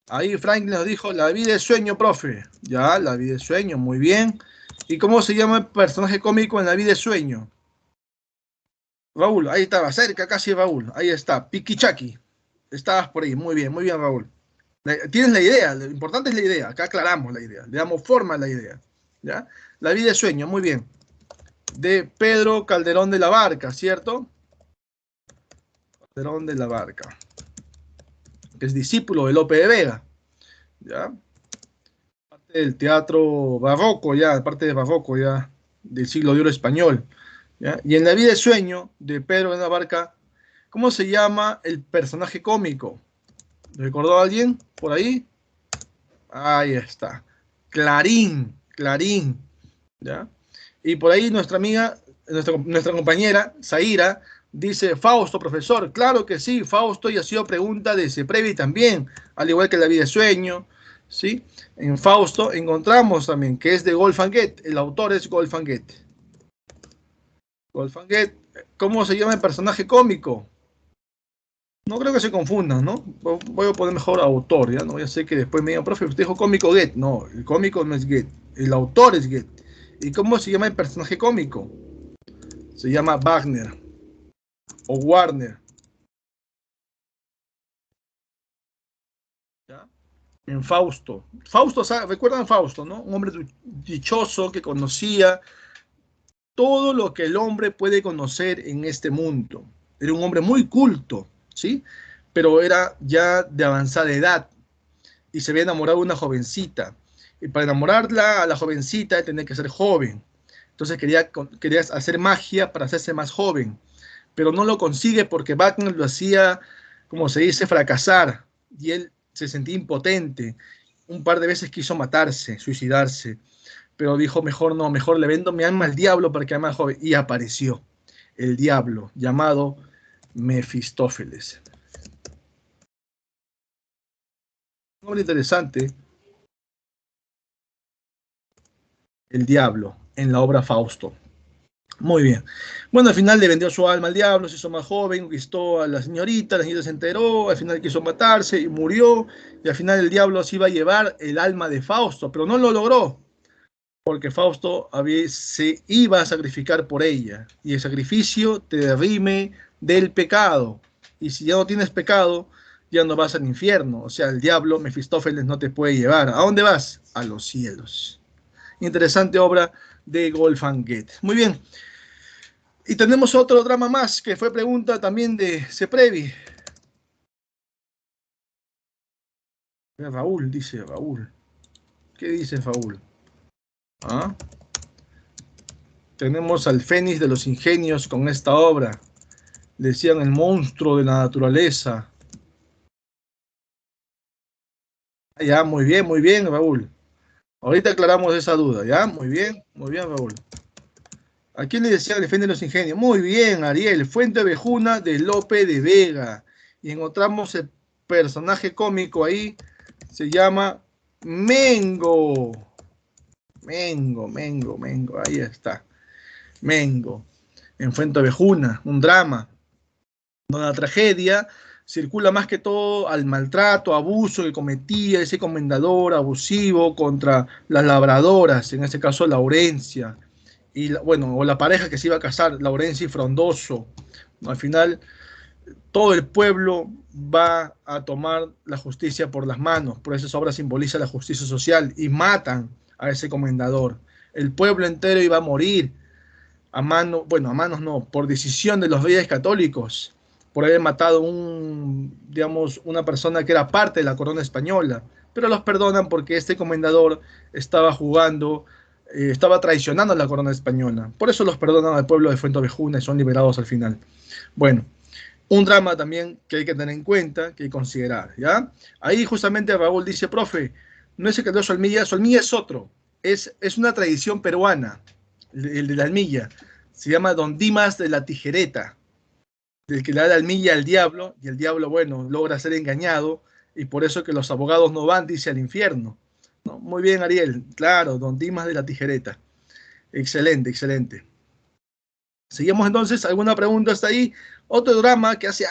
Ahí Franklin nos dijo, la vida es sueño, profe. Ya, la vida es sueño, muy bien. ¿Y cómo se llama el personaje cómico en la vida es sueño? Raúl, ahí estaba, cerca casi Raúl. Ahí está, Piquichaki. Estabas por ahí, muy bien, Raúl. Tienes la idea, lo importante es la idea. Acá aclaramos la idea, le damos forma a la idea. ¿Ya? La vida es sueño, muy bien. De Pedro Calderón de la Barca, ¿cierto? Calderón de la Barca, que es discípulo de Lope de Vega. ¿Ya? Parte del teatro barroco, ya, parte de barroco, ya, del siglo de oro español. ¿Ya? Y en La vida de sueño, de Pedro de la Barca, ¿cómo se llama el personaje cómico? ¿Recordó alguien por ahí? Ahí está. Clarín, Clarín. ¿Ya? Y por ahí nuestra amiga, nuestra compañera, Zaira, dice, Fausto, profesor. Claro que sí, Fausto, y ha sido pregunta de Ceprevi también, al igual que La vida de sueño, ¿sí? En Fausto encontramos también que es de Golfanguet, el autor es Golfanguet. Golfanguet, ¿cómo se llama el personaje cómico? No creo que se confundan, ¿no? Voy a poner mejor autor, ¿ya? No voy a ser que después me digan, profe, usted dijo cómico Get. No, el cómico no es Get, el autor es Get. ¿Y cómo se llama el personaje cómico? Se llama Wagner o Warner. ¿Ya? En Fausto. Fausto, ¿recuerdan Fausto, no? Un hombre dichoso que conocía todo lo que el hombre puede conocer en este mundo. Era un hombre muy culto, ¿sí? Pero era ya de avanzada edad y se había enamorado de una jovencita. Y para enamorarla a la jovencita tenía que ser joven. Entonces quería hacer magia para hacerse más joven. Pero no lo consigue porque Wagner lo hacía, como se dice, fracasar. Y él se sentía impotente. Un par de veces quiso matarse, suicidarse. Pero dijo, mejor no, mejor le vendo mi alma al diablo para que sea más joven. Y apareció el diablo llamado Mefistófeles. Un hombre interesante, el diablo. en la obra Fausto. Muy bien. Bueno, al final le vendió su alma al diablo, se hizo más joven, conquistó a la señorita se enteró, al final quiso matarse y murió, y al final el diablo se iba a llevar el alma de Fausto, pero no lo logró, porque Fausto se iba a sacrificar por ella, y el sacrificio te redime del pecado, y si ya no tienes pecado, ya no vas al infierno, o sea, el diablo, Mefistófeles, no te puede llevar. ¿A dónde vas? A los cielos. Interesante obra de Wolfgang Goethe. Muy bien. Y tenemos otro drama más, que fue pregunta también de Ceprevi. Raúl, dice Raúl. ¿Qué dice Raúl? ¿Ah? Tenemos al Fénix de los Ingenios con esta obra. Decían el monstruo de la naturaleza. Ya, muy bien, Raúl. Ahorita aclaramos esa duda, ¿ya? Muy bien, Raúl. ¿A quién le decían el Fénix de los Ingenios? Muy bien, Ariel. Fuente Ovejuna de Lope de Vega. Y encontramos el personaje cómico ahí. Se llama Mengo. Mengo. Ahí está. Mengo. En Fuente Ovejuna. Un drama. Donde la tragedia circula más que todo al maltrato, abuso que cometía ese comendador abusivo contra las labradoras, en este caso Laurencia, y bueno, o la pareja que se iba a casar, Laurencia y Frondoso. Al final, todo el pueblo va a tomar la justicia por las manos, por eso esa obra simboliza la justicia social, y matan a ese comendador. El pueblo entero iba a morir a manos, bueno, a manos no, por decisión de los reyes católicos, por haber matado una persona que era parte de la corona española, pero los perdonan porque este comendador estaba estaba traicionando a la corona española. Por eso los perdonan al pueblo de Fuenteovejuna y son liberados al final. Bueno, un drama también que hay que tener en cuenta, que hay que considerar, ¿ya? Ahí justamente Raúl dice, profe, no es el que dio Solmilla es otro, es una tradición peruana, el de la almilla, se llama Don Dimas de la Tijereta, del que le da la almilla al diablo, y el diablo, bueno, logra ser engañado, y por eso que los abogados no van, dice, al infierno. ¿No? Muy bien, Ariel, claro, Don Dimas de la Tijereta. Excelente. Seguimos entonces, ¿alguna pregunta hasta ahí? Otro drama que hace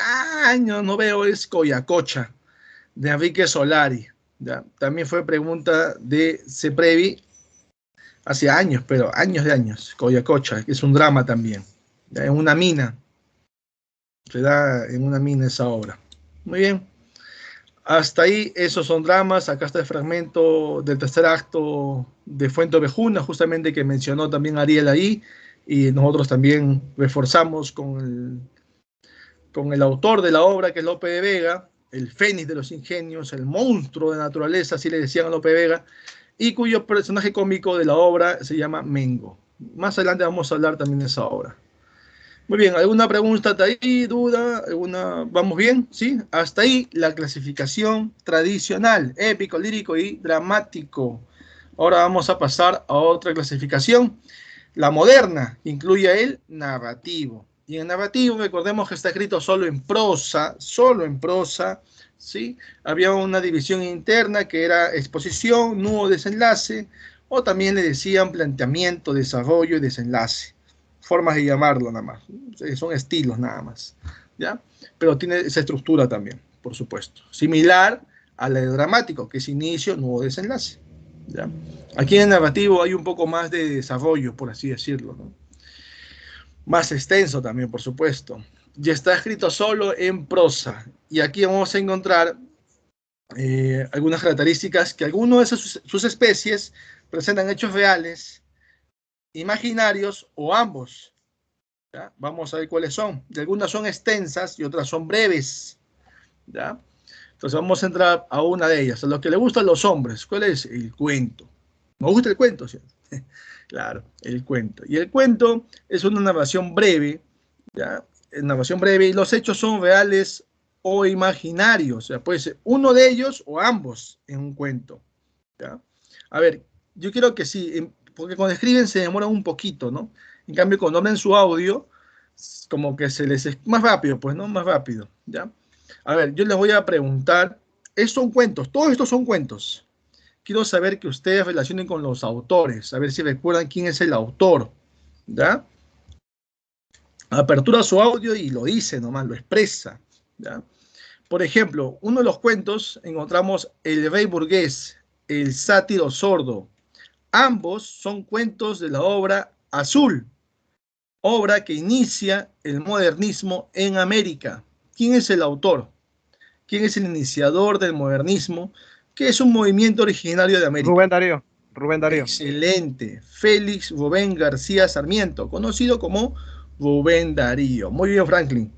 años no veo es Coyacocha, de Enrique Solari. ¿Ya? También fue pregunta de Ceprevi hace años, pero años de años. Coyacocha, que es un drama también. ¿Ya? En una mina. Se da en una mina esa obra. Muy bien. Hasta ahí, esos son dramas. Acá está el fragmento del tercer acto de Fuenteovejuna, justamente que mencionó también Ariel ahí. Y nosotros también reforzamos con el autor de la obra, que es Lope de Vega, el Fénix de los Ingenios, el monstruo de naturaleza, así le decían a Lope de Vega, y cuyo personaje cómico de la obra se llama Mengo. Más adelante vamos a hablar también de esa obra. Muy bien, ¿alguna pregunta hasta ahí? ¿Duda? ¿Alguna? ¿Vamos bien? ¿Sí? Hasta ahí la clasificación tradicional, épico, lírico y dramático. Ahora vamos a pasar a otra clasificación, la moderna, que incluye el narrativo. Y en narrativo, recordemos que está escrito solo en prosa, ¿sí? Había una división interna que era exposición, nudo, desenlace, o también le decían planteamiento, desarrollo y desenlace. Formas de llamarlo nada más, son estilos nada más, ¿ya? Pero tiene esa estructura también, por supuesto. Similar al dramático, que es inicio, nudo, desenlace, ¿ya? Aquí en el narrativo hay un poco más de desarrollo, por así decirlo, ¿no? Más extenso también, por supuesto. Y está escrito solo en prosa. Y aquí vamos a encontrar algunas características que algunas de sus especies presentan hechos reales, imaginarios o ambos. ¿Ya? Vamos a ver cuáles son. Y algunas son extensas y otras son breves. ¿Ya? Entonces vamos a entrar a una de ellas. A lo que le gustan los hombres. ¿Cuál es? El cuento. ¿Me gusta el cuento? ¿Sí? Claro, el cuento. Y el cuento es una narración breve, ¿ya? Narración breve, y los hechos son reales o imaginarios. O sea, puede ser uno de ellos o ambos en un cuento. ¿Ya? A ver, yo quiero que sí, porque cuando escriben se demoran un poquito, ¿no? En cambio, cuando hablan su audio, como que se les... Más rápido, pues, ¿no? Más rápido, ¿ya? A ver, yo les voy a preguntar, son cuentos, todos estos son cuentos. quiero saber que ustedes relacionen con los autores, a ver si recuerdan quién es el autor, ¿ya? Apertura su audio y lo dice nomás, lo expresa, ¿ya? Por ejemplo, uno de los cuentos encontramos El rey burgués, El sátiro sordo. Ambos son cuentos de la obra Azul, obra que inicia el modernismo en América. ¿Quién es el autor? ¿Quién es el iniciador del modernismo? Que es un movimiento originario de América. Rubén Darío. Rubén Darío. Excelente. Félix Rubén García Sarmiento, conocido como Rubén Darío. Muy bien, Franklin.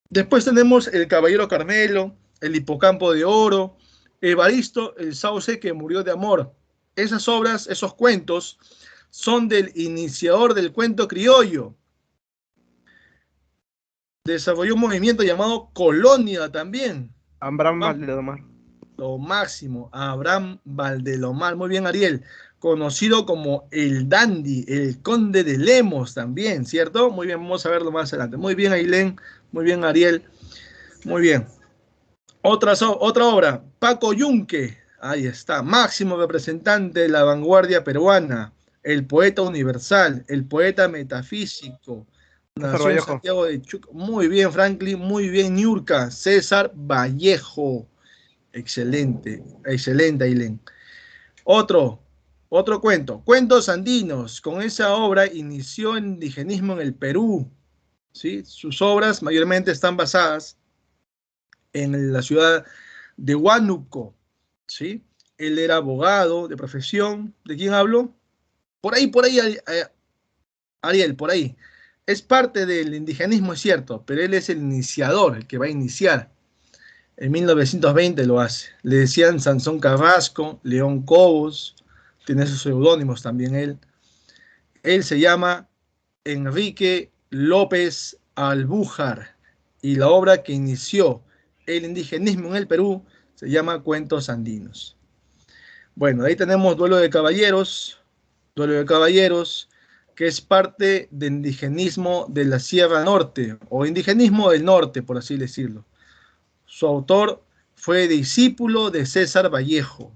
Después tenemos El Caballero Carmelo, El Hipocampo de Oro, Evaristo el Sauce que murió de amor. Esas obras, esos cuentos, son del iniciador del cuento criollo. Desarrolló un movimiento llamado Colonia también. Abraham Valdelomar. Lo máximo, Abraham Valdelomar. Muy bien, Ariel. Conocido como el Dandy, el Conde de Lemos también, ¿cierto? Muy bien, vamos a verlo más adelante. Muy bien, Ailén. Muy bien, Ariel. Muy bien. Otra obra, Paco Yunque. Ahí está, máximo representante de la vanguardia peruana, el poeta universal, el poeta metafísico. Nació en Santiago de Chuco. Muy bien, Franklin, muy bien, Niurka. César Vallejo. Excelente, excelente, Ailén. Otro cuento, Cuentos Andinos. Con esa obra inició el indigenismo en el Perú. ¿Sí? Sus obras mayormente están basadas en la ciudad de Huánuco, ¿sí? Él era abogado de profesión. ¿De quién hablo? Por ahí, Ariel, por ahí. Es parte del indigenismo, es cierto, pero él es el iniciador, el que va a iniciar. En 1920 lo hace. Le decían Sansón Carrasco, León Cobos, tiene sus seudónimos también él. Él se llama Enrique López Albújar y la obra que inició el indigenismo en el Perú se llama Cuentos Andinos. Bueno, ahí tenemos Duelo de Caballeros, que es parte del indigenismo de la Sierra Norte, o indigenismo del norte, por así decirlo. Su autor fue discípulo de César Vallejo,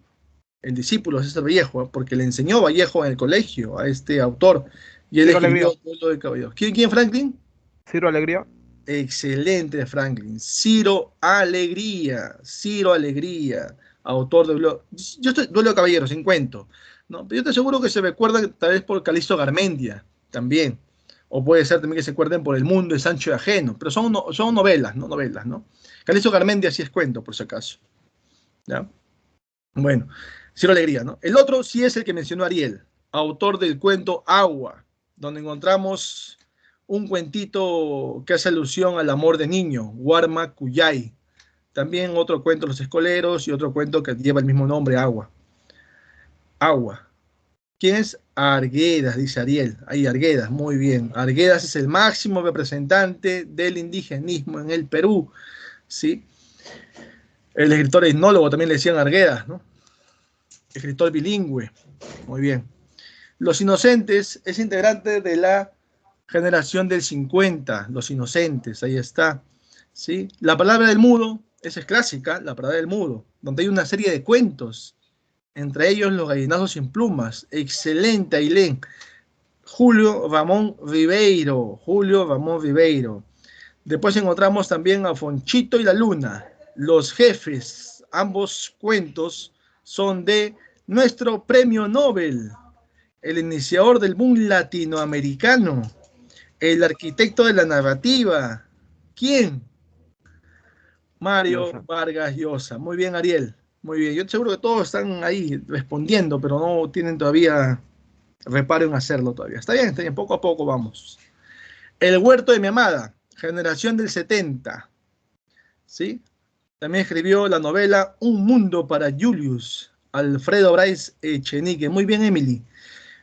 el discípulo de César Vallejo, porque le enseñó Vallejo en el colegio a este autor, y él escribió Duelo de Caballeros. ¿Quién, Franklin? Ciro Alegría. Excelente, Franklin. Ciro Alegría, autor de Duelo de Caballeros, en cuento, ¿no? Pero yo estoy seguro que se recuerdan tal vez por Calixto Garmendia, también. O puede ser también que se acuerden por El Mundo de Sancho de Ajeno, pero son novelas, ¿no? Calixto Garmendia sí es cuento, por si acaso. ¿Ya? Bueno, Ciro Alegría, ¿no? El otro sí es el que mencionó Ariel, autor del cuento Agua, donde encontramos un cuentito que hace alusión al amor de niño, Warma Cuyay. También otro cuento, Los Escoleros, y otro cuento que lleva el mismo nombre, Agua. Agua. ¿Quién es? Arguedas, dice Ariel. Ahí, Arguedas, muy bien. Arguedas es el máximo representante del indigenismo en el Perú, ¿sí? El escritor etnólogo también le decían Arguedas, ¿no? Escritor bilingüe. Muy bien. Los Inocentes es integrante de la generación del 50, Los Inocentes, ahí está. ¿Sí? La Palabra del Mudo, esa es clásica, La Palabra del Mudo, donde hay una serie de cuentos, entre ellos Los Gallinazos sin Plumas. Excelente, Ailén. Julio Ramón Ribeiro. Después encontramos también a Fonchito y la Luna. Los Jefes, ambos cuentos son de nuestro premio Nobel, el iniciador del boom latinoamericano, el arquitecto de la narrativa. ¿Quién? Mario Vargas Llosa. Muy bien, Ariel. Muy bien. Yo seguro que todos están ahí respondiendo, pero no tienen todavía reparo en hacerlo todavía. Está bien, poco a poco vamos. El huerto de mi amada, generación del 70. ¿Sí? También escribió la novela Un mundo para Julius, Alfredo Bryce Echenique. Muy bien, Emily.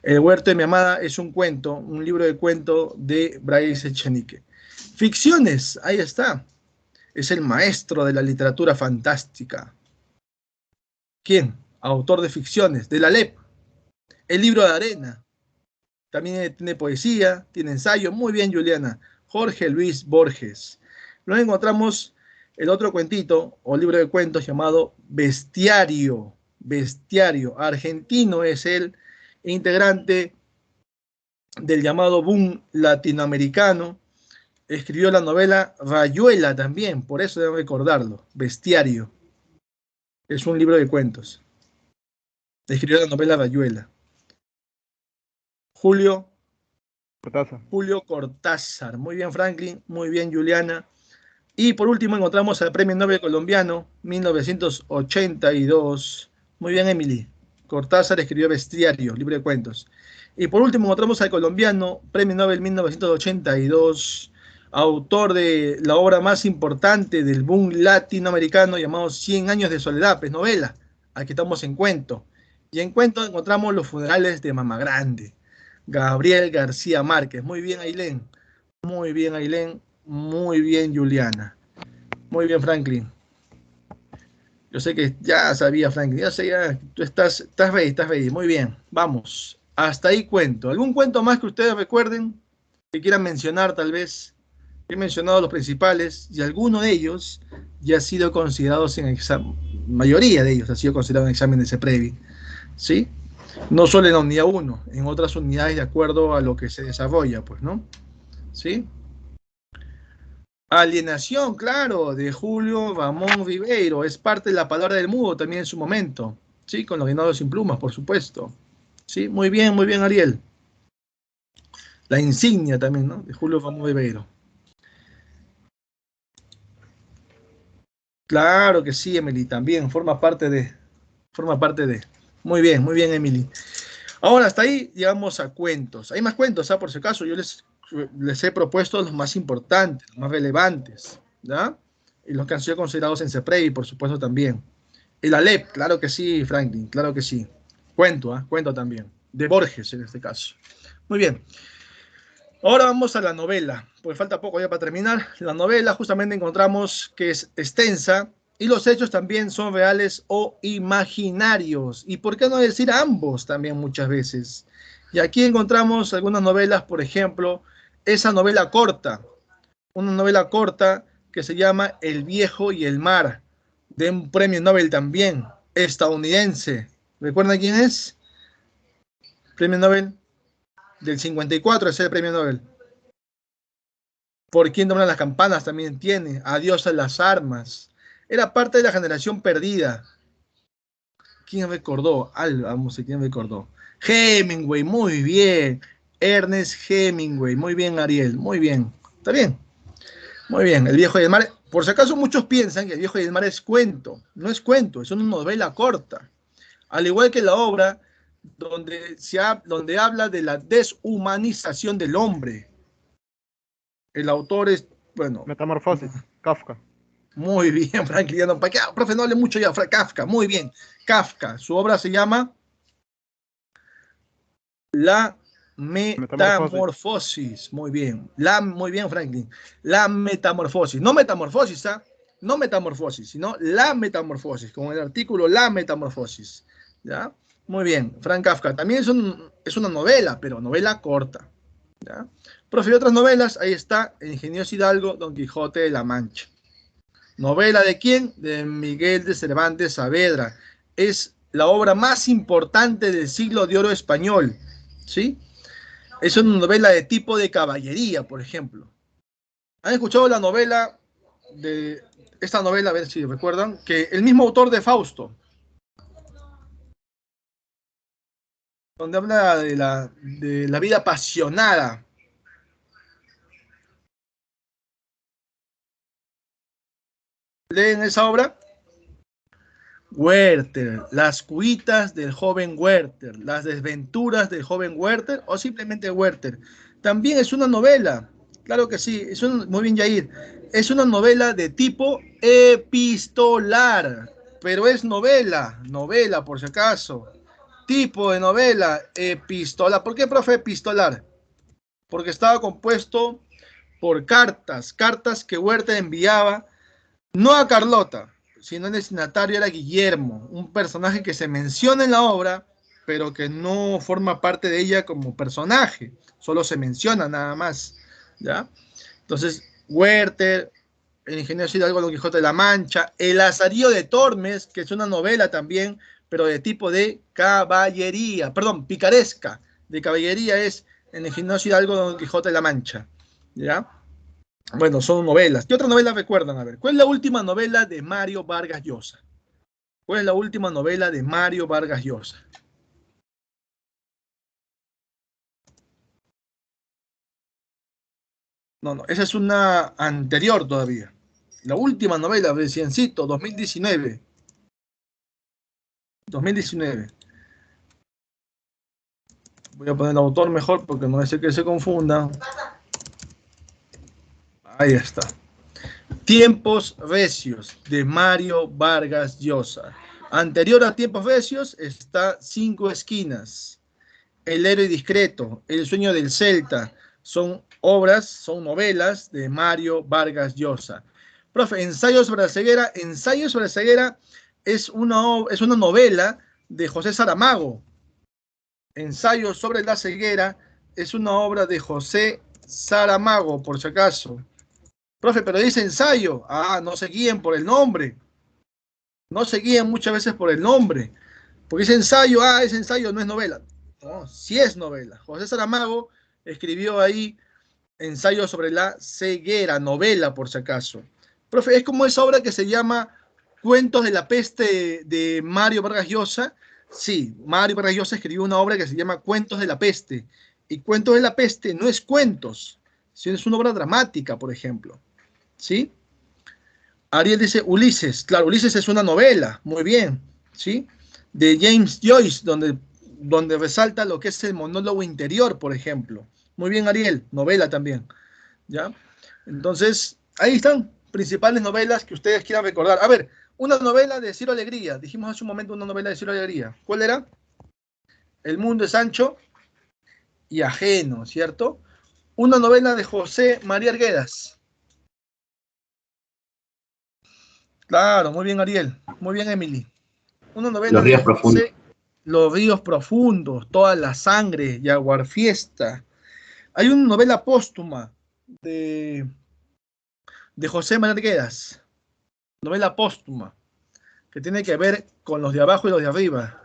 El huerto de mi amada es un cuento, un libro de cuento de Bryce Echenique. Ficciones, ahí está. Es el maestro de la literatura fantástica. ¿Quién? Autor de ficciones, de la LEP. El libro de arena. También tiene poesía, tiene ensayo. Muy bien, Juliana. Jorge Luis Borges. Luego encontramos el otro cuentito o libro de cuentos llamado Bestiario. Bestiario. Argentino es el integrante del llamado boom latinoamericano. Escribió la novela Rayuela también, por eso deben recordarlo. Bestiario. Es un libro de cuentos. Escribió la novela Rayuela. Julio Cortázar. Muy bien, Franklin. Muy bien, Juliana. Y por último encontramos al Premio Nobel colombiano, 1982. Muy bien, Emily. Cortázar escribió Bestiario, libro de cuentos. Y por último encontramos al colombiano, Premio Nobel 1982, autor de la obra más importante del boom latinoamericano llamado 100 años de soledad, pues novela. Aquí estamos en cuento. Y en cuento encontramos Los funerales de Mama Grande. Gabriel García Márquez. Muy bien, Ailén. Muy bien, Ailén. Muy bien, Juliana. Muy bien, Franklin. Yo sé que ya sabía, Franklin. Ya sé, ya, tú estás ready. Muy bien, vamos. Hasta ahí cuento. ¿Algún cuento más que ustedes recuerden? Que quieran mencionar, tal vez. He mencionado los principales y alguno de ellos ya ha sido considerados en examen. Mayoría de ellos ha sido considerado en examen de CEPREVI. ¿Sí? No solo en la unidad 1, en otras unidades de acuerdo a lo que se desarrolla, pues, ¿no? ¿Sí? Alienación, claro, de Julio Ramón Ribeiro. Es parte de la palabra del mudo también en su momento. Sí, con los Reinados sin plumas, por supuesto. Sí, muy bien, Ariel. La insignia también, ¿no? De Julio Ramón Ribeiro. Claro que sí, Emily, también forma parte de. Muy bien, Emily. Ahora, hasta ahí llegamos a cuentos. Hay más cuentos, ¿ah? Por si acaso, yo les he propuesto los más importantes, los más relevantes, ¿ya? Y los que han sido considerados en CEPREVI, por supuesto, también. El Alep, claro que sí, Franklin, claro que sí. Cuento también. De Borges, en este caso. Muy bien. Ahora vamos a la novela, pues falta poco ya para terminar. La novela justamente encontramos que es extensa y los hechos también son reales o imaginarios. ¿Y por qué no decir ambos también muchas veces? Y aquí encontramos algunas novelas, por ejemplo, esa novela corta, una novela corta que se llama El viejo y el mar, de un premio Nobel también, estadounidense. ¿Recuerdan quién es? Premio Nobel del 54, es el premio Nobel. Por quién doblan las campanas también tiene. Adiós a las armas. Era parte de la generación perdida. ¿Quién recordó? Vamos a quién recordó. Hemingway, muy bien. Ernest Hemingway, muy bien, Ariel, muy bien. ¿Está bien? Muy bien. El viejo y el mar. Por si acaso muchos piensan que El viejo y el mar es cuento. No es cuento, es una novela corta. Al igual que la obra donde habla de la deshumanización del hombre. El autor es, bueno. Metamorfosis, Kafka. Muy bien, Franklin. ¿Para qué? Profe, no hable mucho ya. Kafka, muy bien. Kafka. Su obra se llama La Metamorfosis. Muy bien. Muy bien, Franklin. La Metamorfosis. No Metamorfosis, ¿ah? No Metamorfosis, sino La Metamorfosis, como el artículo La Metamorfosis. ¿Ya? Muy bien. Frank Kafka. También es una novela, pero novela corta. ¿Ya? Profe, otras novelas. Ahí está El ingenioso Hidalgo, Don Quijote de la Mancha. ¿Novela de quién? De Miguel de Cervantes Saavedra. Es la obra más importante del siglo de oro español. ¿Sí? Es una novela de tipo de caballería, por ejemplo. ¿Han escuchado la novela de esta novela? A ver si recuerdan, que el mismo autor de Fausto, donde habla de la vida apasionada. ¿Leen esa obra? Werther, las cuitas del joven Werther, las desventuras del joven Werther o simplemente Werther. También es una novela, claro que sí, muy bien, Yair. Es una novela de tipo epistolar, pero es novela por si acaso. Tipo de novela epistolar. ¿Por qué, profe, epistolar? Porque estaba compuesto por cartas que Werther enviaba no a Carlota, sino el destinatario era Guillermo, un personaje que se menciona en la obra, pero que no forma parte de ella como personaje, solo se menciona nada más, ¿ya? Entonces, Werther, el ingeniero Hidalgo, Don Quijote de la Mancha, El Lazarillo de Tormes, que es una novela también pero de tipo de caballería, perdón, picaresca. De caballería es en el gimnasio Hidalgo Don Quijote de la Mancha, ¿ya? Bueno, son novelas. ¿Qué otra novela recuerdan? A ver, ¿cuál es la última novela de Mario Vargas Llosa? ¿Cuál es la última novela de Mario Vargas Llosa? No, no, esa es una anterior todavía. La última novela, reciencito, 2019. 2019. Voy a poner el autor mejor porque no es que se confunda. Ahí está. Tiempos Recios, de Mario Vargas Llosa. Anterior a Tiempos Recios está Cinco Esquinas, El héroe discreto, El sueño del Celta. Son obras, son novelas de Mario Vargas Llosa. Profe, Ensayo sobre la ceguera. Ensayo sobre la ceguera es una novela de José Saramago. Ensayo sobre la ceguera es una obra de José Saramago, por si acaso. Profe, pero dice ensayo. Ah, no se guíen por el nombre. No se guíen muchas veces por el nombre. Porque dice ensayo, es ensayo, no es novela. No, sí es novela. José Saramago escribió ahí Ensayo sobre la ceguera, novela por si acaso. Profe, es como esa obra que se llama Cuentos de la peste de Mario Vargas Llosa. Sí, Mario Vargas Llosa escribió una obra que se llama Cuentos de la peste. Y Cuentos de la peste no es cuentos, sino es una obra dramática, por ejemplo. ¿Sí? Ariel dice Ulises. Claro, Ulises es una novela, muy bien. ¿Sí? De James Joyce, donde resalta lo que es el monólogo interior, por ejemplo. Muy bien, Ariel, novela también. ¿Ya? Entonces, ahí están, principales novelas que ustedes quieran recordar. A ver, una novela de Ciro Alegría. Dijimos hace un momento una novela de Ciro Alegría. ¿Cuál era? El mundo es ancho y ajeno, ¿cierto? Una novela de José María Arguedas. Claro, muy bien, Ariel. Muy bien, Emily. Una novela Los de ríos profundos. José Los ríos profundos, Toda la sangre, Jaguar Fiesta. Hay una novela póstuma de José María Arguedas. Novela póstuma, que tiene que ver con los de abajo y los de arriba.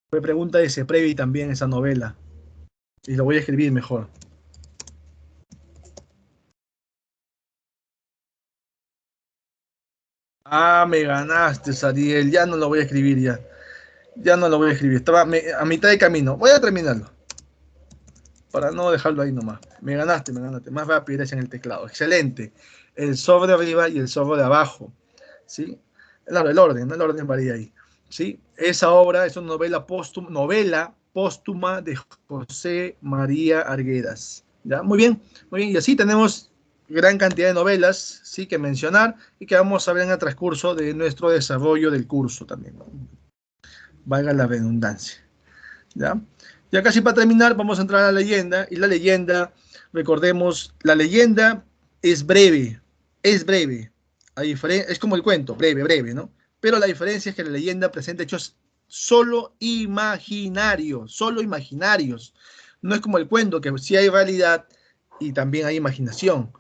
Fue pregunta de Seprevi también esa novela. Y lo voy a escribir mejor. Ah, me ganaste, Sariel. Ya no lo voy a escribir ya. Ya no lo voy a escribir. Estaba a mitad de camino. Voy a terminarlo. Para no dejarlo ahí nomás. Me ganaste, me ganaste. Más rapidez en el teclado. Excelente. El sobre de arriba y el sobre de abajo. ¿Sí? Claro, el orden varía ahí. ¿Sí? Esa obra es una novela póstuma de José María Arguedas. ¿Ya? Muy bien, muy bien. Y así tenemos gran cantidad de novelas, sí, que mencionar y que vamos a ver en el transcurso de nuestro desarrollo del curso también. Valga la redundancia. ¿Ya? Ya casi para terminar, vamos a entrar a la leyenda. Y la leyenda, recordemos, la leyenda es breve. Es breve. Es como el cuento, breve, breve, ¿no? Pero la diferencia es que la leyenda presenta hechos solo imaginarios, solo imaginarios. No es como el cuento, que sí hay realidad y también hay imaginación.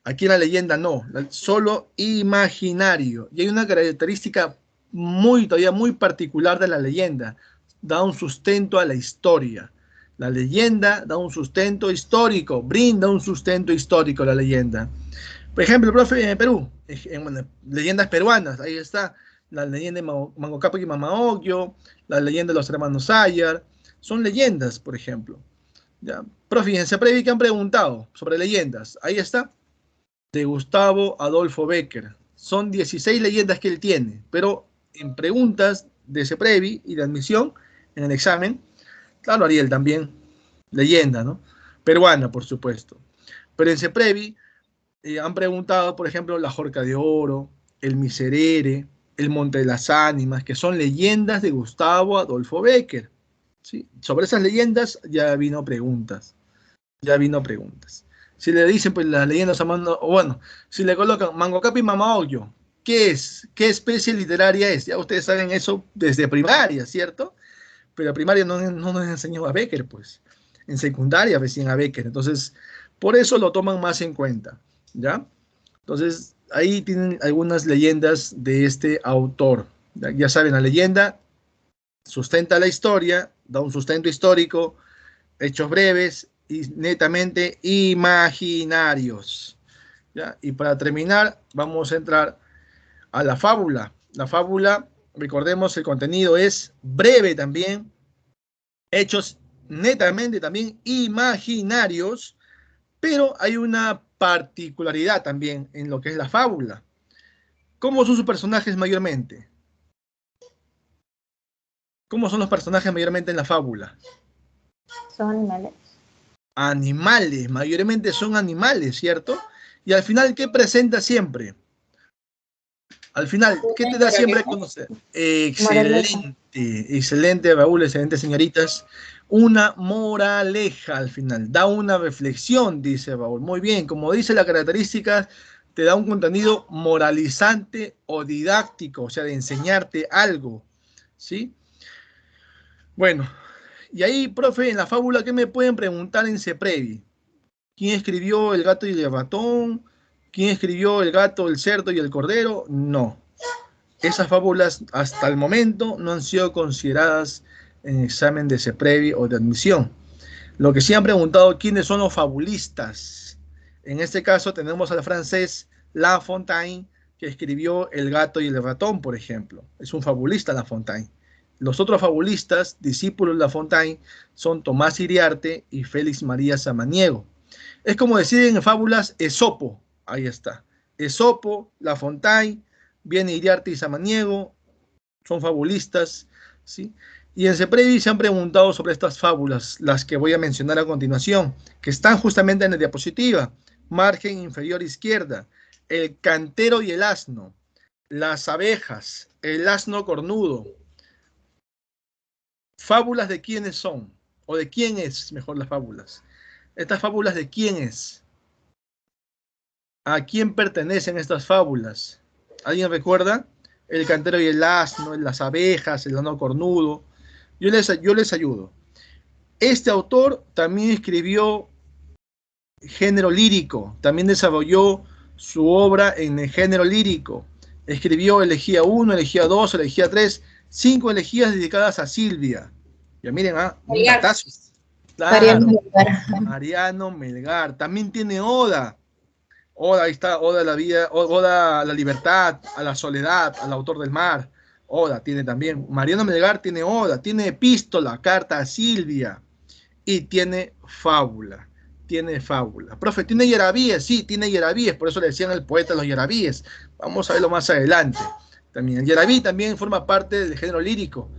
Aquí en la leyenda no, solo imaginario. Y hay una característica todavía muy particular de la leyenda. Da un sustento a la historia. La leyenda da un sustento histórico, brinda un sustento histórico a la leyenda. Por ejemplo, profe, en Perú, leyendas peruanas, ahí está la leyenda de Mango Cápac y Mama Ocllo, la leyenda de los hermanos Ayar, son leyendas, por ejemplo. ¿Ya? Profe, fíjense, previ que han preguntado sobre leyendas, ahí está, de Gustavo Adolfo Bécquer. Son 16 leyendas que él tiene, pero en preguntas de ese previ y de admisión en el examen, claro, Ariel también, leyenda, ¿no? Peruana, por supuesto. Pero en Ceprevi han preguntado, por ejemplo, la Jorca de Oro, el Miserere, el Monte de las Ánimas, que son leyendas de Gustavo Adolfo Bécquer. ¿Sí? Sobre esas leyendas ya vino preguntas. Ya vino preguntas. Si le dicen, pues las leyendas, o bueno, si le colocan Mango Cápac y Mama Ocllo, ¿qué es? ¿Qué especie literaria es? Ya ustedes saben eso desde primaria, ¿cierto? Pero primaria no nos enseñó a Bécquer, pues. En secundaria recién a Bécquer. Entonces, por eso lo toman más en cuenta, ¿ya? Entonces, ahí tienen algunas leyendas de este autor. Ya saben, la leyenda sustenta la historia, da un sustento histórico, hechos breves y netamente imaginarios. ¿Ya? Y para terminar, vamos a entrar a la fábula. La fábula, recordemos, el contenido es breve también, hechos netamente también imaginarios, pero hay una particularidad también en lo que es la fábula. ¿Cómo son sus personajes mayormente? ¿Cómo son los personajes mayormente en la fábula? Son animales. Animales, mayormente son animales, ¿cierto? Y al final, ¿qué presenta siempre? Al final, ¿qué te da siempre a conocer? Excelente, excelente, Raúl, excelente, señoritas. Una moraleja al final, da una reflexión, dice Raúl. Muy bien, como dice la característica, te da un contenido moralizante o didáctico, o sea, de enseñarte algo, ¿sí? Bueno, y ahí, profe, en la fábula, ¿qué me pueden preguntar en CEPREVI? ¿Quién escribió El gato y el ratón? ¿Quién escribió El gato, el cerdo y el cordero? No. Esas fábulas hasta el momento no han sido consideradas en examen de CEPREVI o de admisión. Lo que sí han preguntado quiénes son los fabulistas. En este caso tenemos al francés La Fontaine, que escribió El gato y el ratón, por ejemplo. Es un fabulista La Fontaine. Los otros fabulistas, discípulos de La Fontaine, son Tomás Iriarte y Félix María Samaniego. Es como decir en fábulas Esopo, ahí está. Esopo, La Fontaine, viene Iriarte y Samaniego, son fabulistas, ¿sí? Y en CEPREVI se han preguntado sobre estas fábulas, las que voy a mencionar a continuación, que están justamente en la diapositiva, margen inferior izquierda, el cantero y el asno, las abejas, el asno cornudo. ¿Fábulas de quiénes son? ¿O de quién es mejor las fábulas? ¿Estas fábulas de quién es? ¿A quién pertenecen estas fábulas? ¿Alguien recuerda? El cantero y el asno, las abejas, el asno cornudo. Yo les ayudo. Este autor también escribió género lírico, también desarrolló su obra en el género lírico. Escribió elegía 1, elegía 2, elegía 3, 5 elegías dedicadas a Silvia. Ya miren, un datazo. Claro, Mariano Melgar. También tiene Oda. Oda, ahí está, Oda a la vida, Oda a la libertad, a la soledad, al autor del mar. Oda tiene también. Mariano Melgar tiene Oda, tiene epístola, carta a Silvia y tiene fábula. Tiene fábula. Profe, ¿tiene Yarabíes? Sí, tiene Yarabíes, por eso le decían el poeta los Yarabíes. Vamos a verlo más adelante. También. El Yarabí también forma parte del género lírico,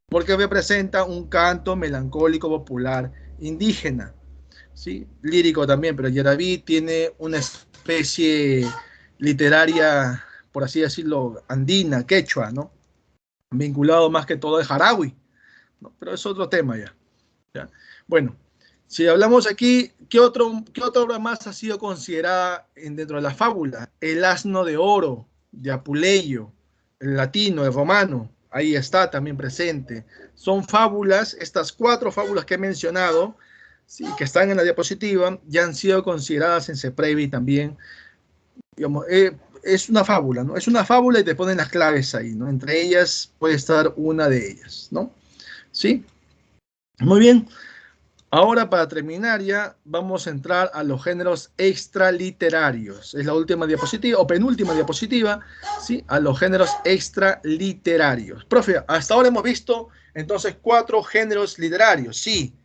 porque representa un canto melancólico popular indígena. ¿Sí? Lírico también, pero Yarabí tiene una especie literaria, por así decirlo, andina, quechua, ¿no? Vinculado más que todo de Jarawi, ¿no? Pero es otro tema ya, ¿ya? Bueno, si hablamos aquí, ¿qué otra obra más ha sido considerada dentro de la fábula? El asno de oro, de Apuleyo, el latino, el romano, ahí está también presente. Son fábulas, estas 4 fábulas que he mencionado, sí, que están en la diapositiva, ya han sido consideradas en CEPREVI también. Digamos, es una fábula, ¿no? Es una fábula y te ponen las claves ahí, ¿no? Entre ellas puede estar una de ellas, ¿no? ¿Sí? Muy bien. Ahora, para terminar ya, vamos a entrar a los géneros extraliterarios. Es la última diapositiva, o penúltima diapositiva, ¿sí? A los géneros extraliterarios. Profe, hasta ahora hemos visto, entonces, 4 géneros literarios, sí.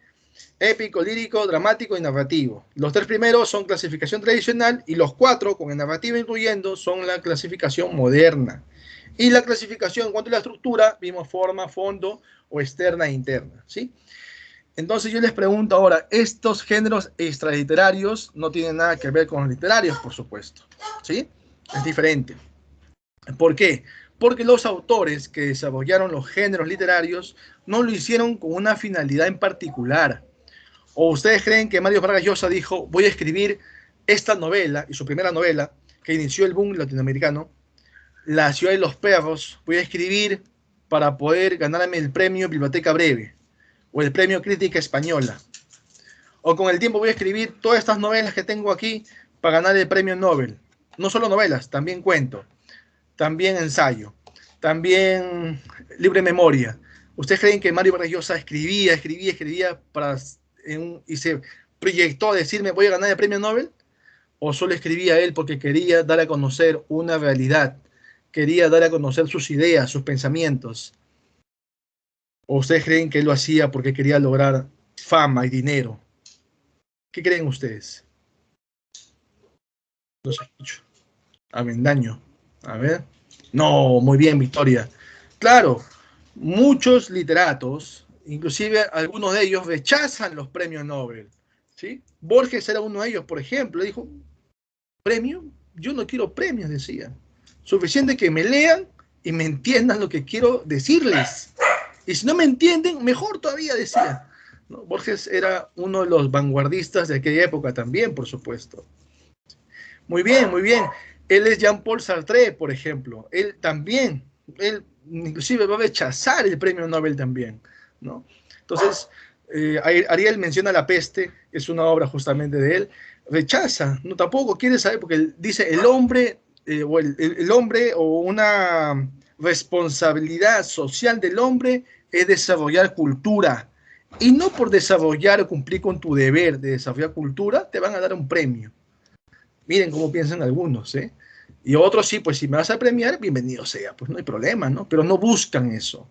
Épico, lírico, dramático y narrativo. Los 3 primeros son clasificación tradicional y los 4, con el narrativo incluyendo, son la clasificación moderna. Y la clasificación en cuanto a la estructura, vimos forma, fondo o externa e interna, ¿sí? Entonces yo les pregunto ahora, estos géneros extraliterarios no tienen nada que ver con los literarios, por supuesto, ¿sí? Es diferente. ¿Por qué? Porque los autores que desarrollaron los géneros literarios no lo hicieron con una finalidad en particular. ¿O ustedes creen que Mario Vargas Llosa dijo, voy a escribir esta novela, y su primera novela, que inició el boom latinoamericano, La ciudad de los perros, voy a escribir para poder ganarme el premio Biblioteca Breve, o el premio Crítica Española? O con el tiempo voy a escribir todas estas novelas que tengo aquí para ganar el premio Nobel. No solo novelas, también cuento, también ensayo, también libre memoria. ¿Ustedes creen que Mario Vargas Llosa escribía y se proyectó a decirme voy a ganar el premio Nobel? ¿O solo escribía él porque quería dar a conocer una realidad? Quería dar a conocer sus ideas, sus pensamientos. ¿O ustedes creen que él lo hacía porque quería lograr fama y dinero? ¿Qué creen ustedes? Los escucho. Avendaño. A ver. No, muy bien, Victoria. Claro, muchos literatos, inclusive algunos de ellos, rechazan los premios Nobel. ¿Sí? Borges era uno de ellos, por ejemplo. Dijo, ¿premio? Yo no quiero premios, decía. Suficiente que me lean y me entiendan lo que quiero decirles. Y si no me entienden, mejor todavía, decía. ¿No? Borges era uno de los vanguardistas de aquella época también, por supuesto. Muy bien, muy bien. Él es Jean-Paul Sartre, por ejemplo. Él también, él inclusive va a rechazar el premio Nobel también, ¿no? Entonces, Ariel menciona La peste, es una obra justamente de él. Rechaza, no tampoco quiere saber, porque él dice el hombre, el hombre o una responsabilidad social del hombre es desarrollar cultura. Y no por desarrollar o cumplir con tu deber de desarrollar cultura, te van a dar un premio. Miren cómo piensan algunos, ¿eh? Y otros sí, pues si me vas a premiar, bienvenido sea, pues no hay problema, ¿no? Pero no buscan eso,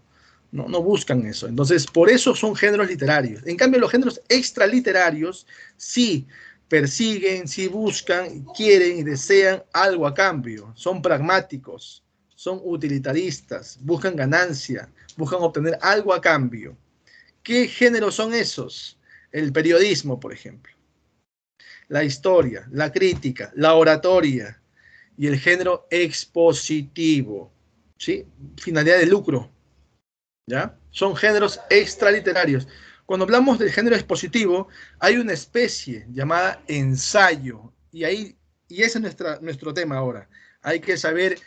no buscan eso. Entonces, por eso son géneros literarios. En cambio, los géneros extraliterarios sí persiguen, sí buscan, quieren y desean algo a cambio. Son pragmáticos, son utilitaristas, buscan ganancia, buscan obtener algo a cambio. ¿Qué géneros son esos? El periodismo, por ejemplo, la historia, la crítica, la oratoria y el género expositivo, ¿sí? Finalidad de lucro, ¿ya? Son géneros extraliterarios. Cuando hablamos del género expositivo, hay una especie llamada ensayo, y ese es nuestro tema ahora. Hay que saber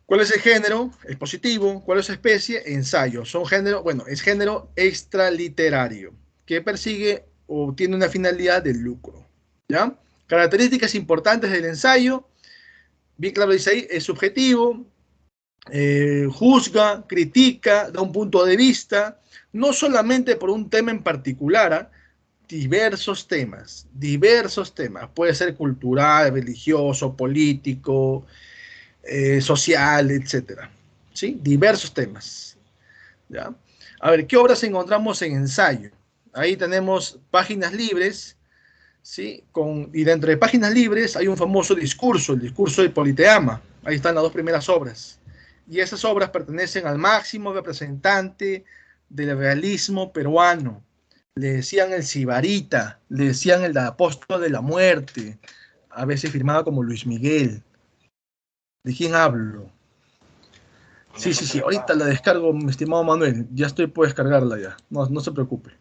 cuál es el género expositivo, cuál es la especie, ensayo. Son género, bueno, es género extraliterario, que persigue o tiene una finalidad de lucro. ¿Ya? Características importantes del ensayo, bien claro dice ahí, es subjetivo, juzga, critica, da un punto de vista, no solamente por un tema en particular, diversos temas, puede ser cultural, religioso, político, social, etcétera, ¿sí? Diversos temas, ¿ya? A ver, ¿qué obras encontramos en ensayo? Ahí tenemos páginas libres, ¿sí? Y dentro de páginas libres hay un famoso discurso, el discurso de Politeama. Ahí están las dos primeras obras. Y esas obras pertenecen al máximo representante del realismo peruano. Le decían el Sibarita, le decían el apóstol de la muerte, a veces firmado como Luis Miguel. ¿De quién hablo? Sí, ahorita la descargo, mi estimado Manuel. Ya estoy por descargarla ya. No se preocupe.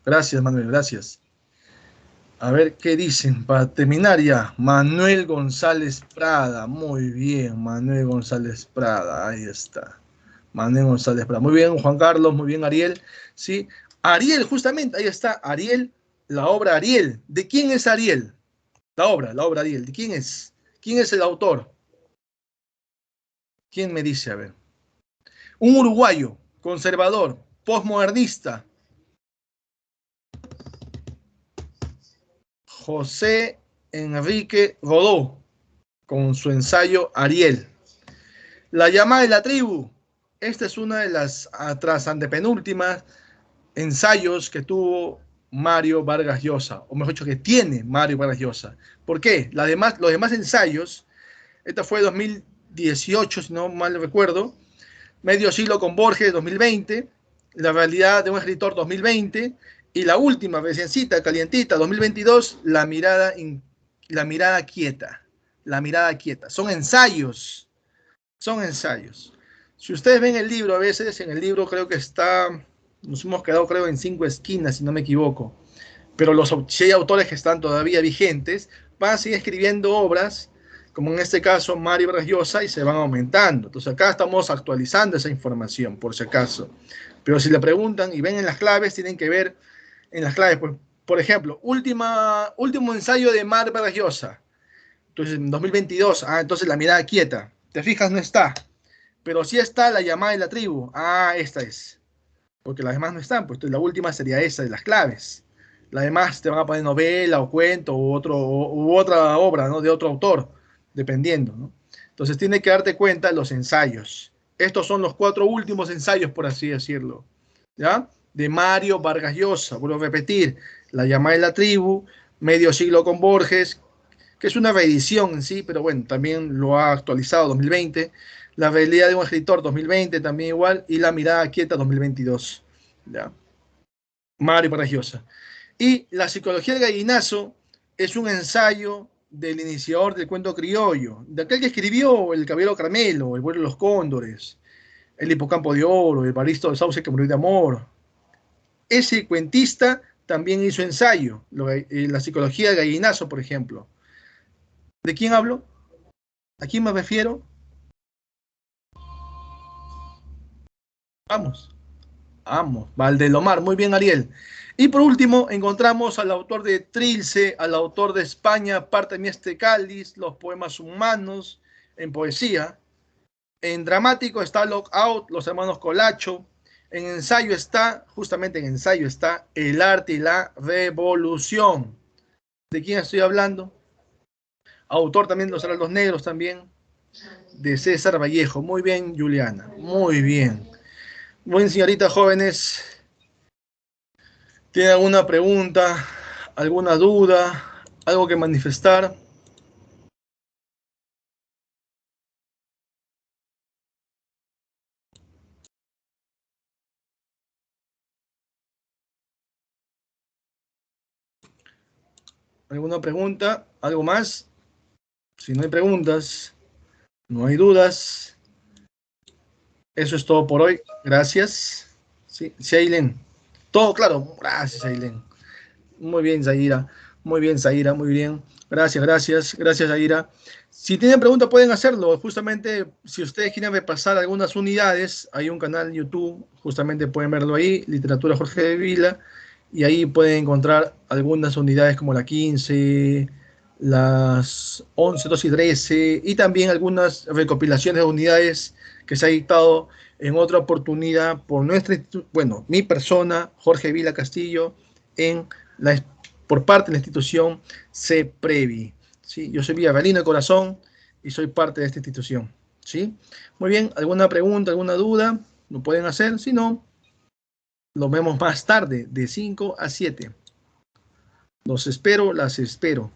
Gracias, Manuel, gracias. A ver qué dicen para terminar ya. Manuel González Prada. Muy bien, Manuel González Prada. Ahí está. Manuel González Prada. Muy bien, Juan Carlos. Muy bien, Ariel. Sí. Ariel, justamente. Ahí está. Ariel. La obra Ariel. ¿De quién es Ariel? La obra Ariel. ¿De quién es? ¿Quién es el autor? ¿Quién me dice? A ver. Un uruguayo. Conservador. Postmodernista. José Enrique Rodó, con su ensayo Ariel. La llamada de la tribu. Esta es una de las tras antepenúltimas ensayos que tuvo Mario Vargas Llosa, o mejor dicho, que tiene Mario Vargas Llosa. ¿Por qué? Los demás ensayos, esta fue 2018, si no mal recuerdo, Medio siglo con Borges, 2020, La realidad de un escritor, 2020, y la última, reciencita, calientita, 2022, La mirada quieta. La mirada quieta. Son ensayos. Si ustedes ven el libro, a veces en el libro creo que nos hemos quedado creo en 5 esquinas, si no me equivoco, pero si hay autores que están todavía vigentes, van a seguir escribiendo obras, como en este caso Mario Vargas Llosa, y se van aumentando. Entonces acá estamos actualizando esa información, por si acaso. Pero si le preguntan y ven en las claves, tienen que ver en las claves. Por ejemplo, último ensayo de Mario Vargas Llosa. Entonces, en 2022, entonces la mirada quieta. ¿Te fijas? No está. Pero sí está la llamada de la tribu. Esta es. Porque las demás no están. Pues entonces, la última sería esa de las claves. Las demás te van a poner novela o cuento u otra obra, ¿no? De otro autor, dependiendo, ¿no? Entonces, tiene que darte cuenta los ensayos. Estos son los 4 últimos ensayos, por así decirlo, ¿ya? De Mario Vargas Llosa. Vuelvo a repetir, La llamada de la tribu, Medio siglo con Borges, que es una reedición en sí, pero bueno, también lo ha actualizado 2020. La realidad de un escritor 2020 también igual, y La mirada quieta 2022. ¿Ya? Mario Vargas Llosa. Y La psicología del gallinazo es un ensayo del iniciador del cuento criollo, de aquel que escribió El caballero Carmelo, El vuelo de los cóndores, El hipocampo de oro, El baristo del sauce que murió de amor. Ese cuentista también hizo ensayo, La psicología del gallinazo, por ejemplo. ¿De quién hablo? ¿A quién me refiero? Vamos, vamos, Valdelomar, muy bien, Ariel. Y por último, encontramos al autor de Trilce, al autor de España, Parte de mi este cáliz, Los poemas humanos, en poesía. En dramático está Lockout, Los hermanos Colacho. En ensayo está, justamente en ensayo está, El arte y la revolución. ¿De quién estoy hablando? Autor también de Los heraldos negros también, de César Vallejo. Muy bien, Juliana, muy bien. Muy bien, señoritas jóvenes. ¿Tiene alguna pregunta, alguna duda, algo que manifestar? ¿Alguna pregunta? ¿Algo más? Si no hay preguntas, no hay dudas. Eso es todo por hoy. Gracias. Sí, Aileen. Todo claro. Gracias, Aileen. Muy bien, Zaira. Muy bien, Zaira. Muy bien. Gracias, gracias. Gracias, Zaira. Si tienen preguntas, pueden hacerlo. Justamente, si ustedes quieren repasar algunas unidades, hay un canal en YouTube. Justamente pueden verlo ahí. Literatura Jorge de Vila. Y ahí pueden encontrar algunas unidades como la 15, las 11, 12 y 13. Y también algunas recopilaciones de unidades que se ha dictado en otra oportunidad por mi persona, Jorge Vila Castillo, por parte de la institución CEPREVI. ¿Sí? Yo soy Villaverino de corazón y soy parte de esta institución. ¿Sí? Muy bien, ¿alguna pregunta, alguna duda? ¿Lo pueden hacer? Si no, lo vemos más tarde, de 5 a 7. Los espero, las espero.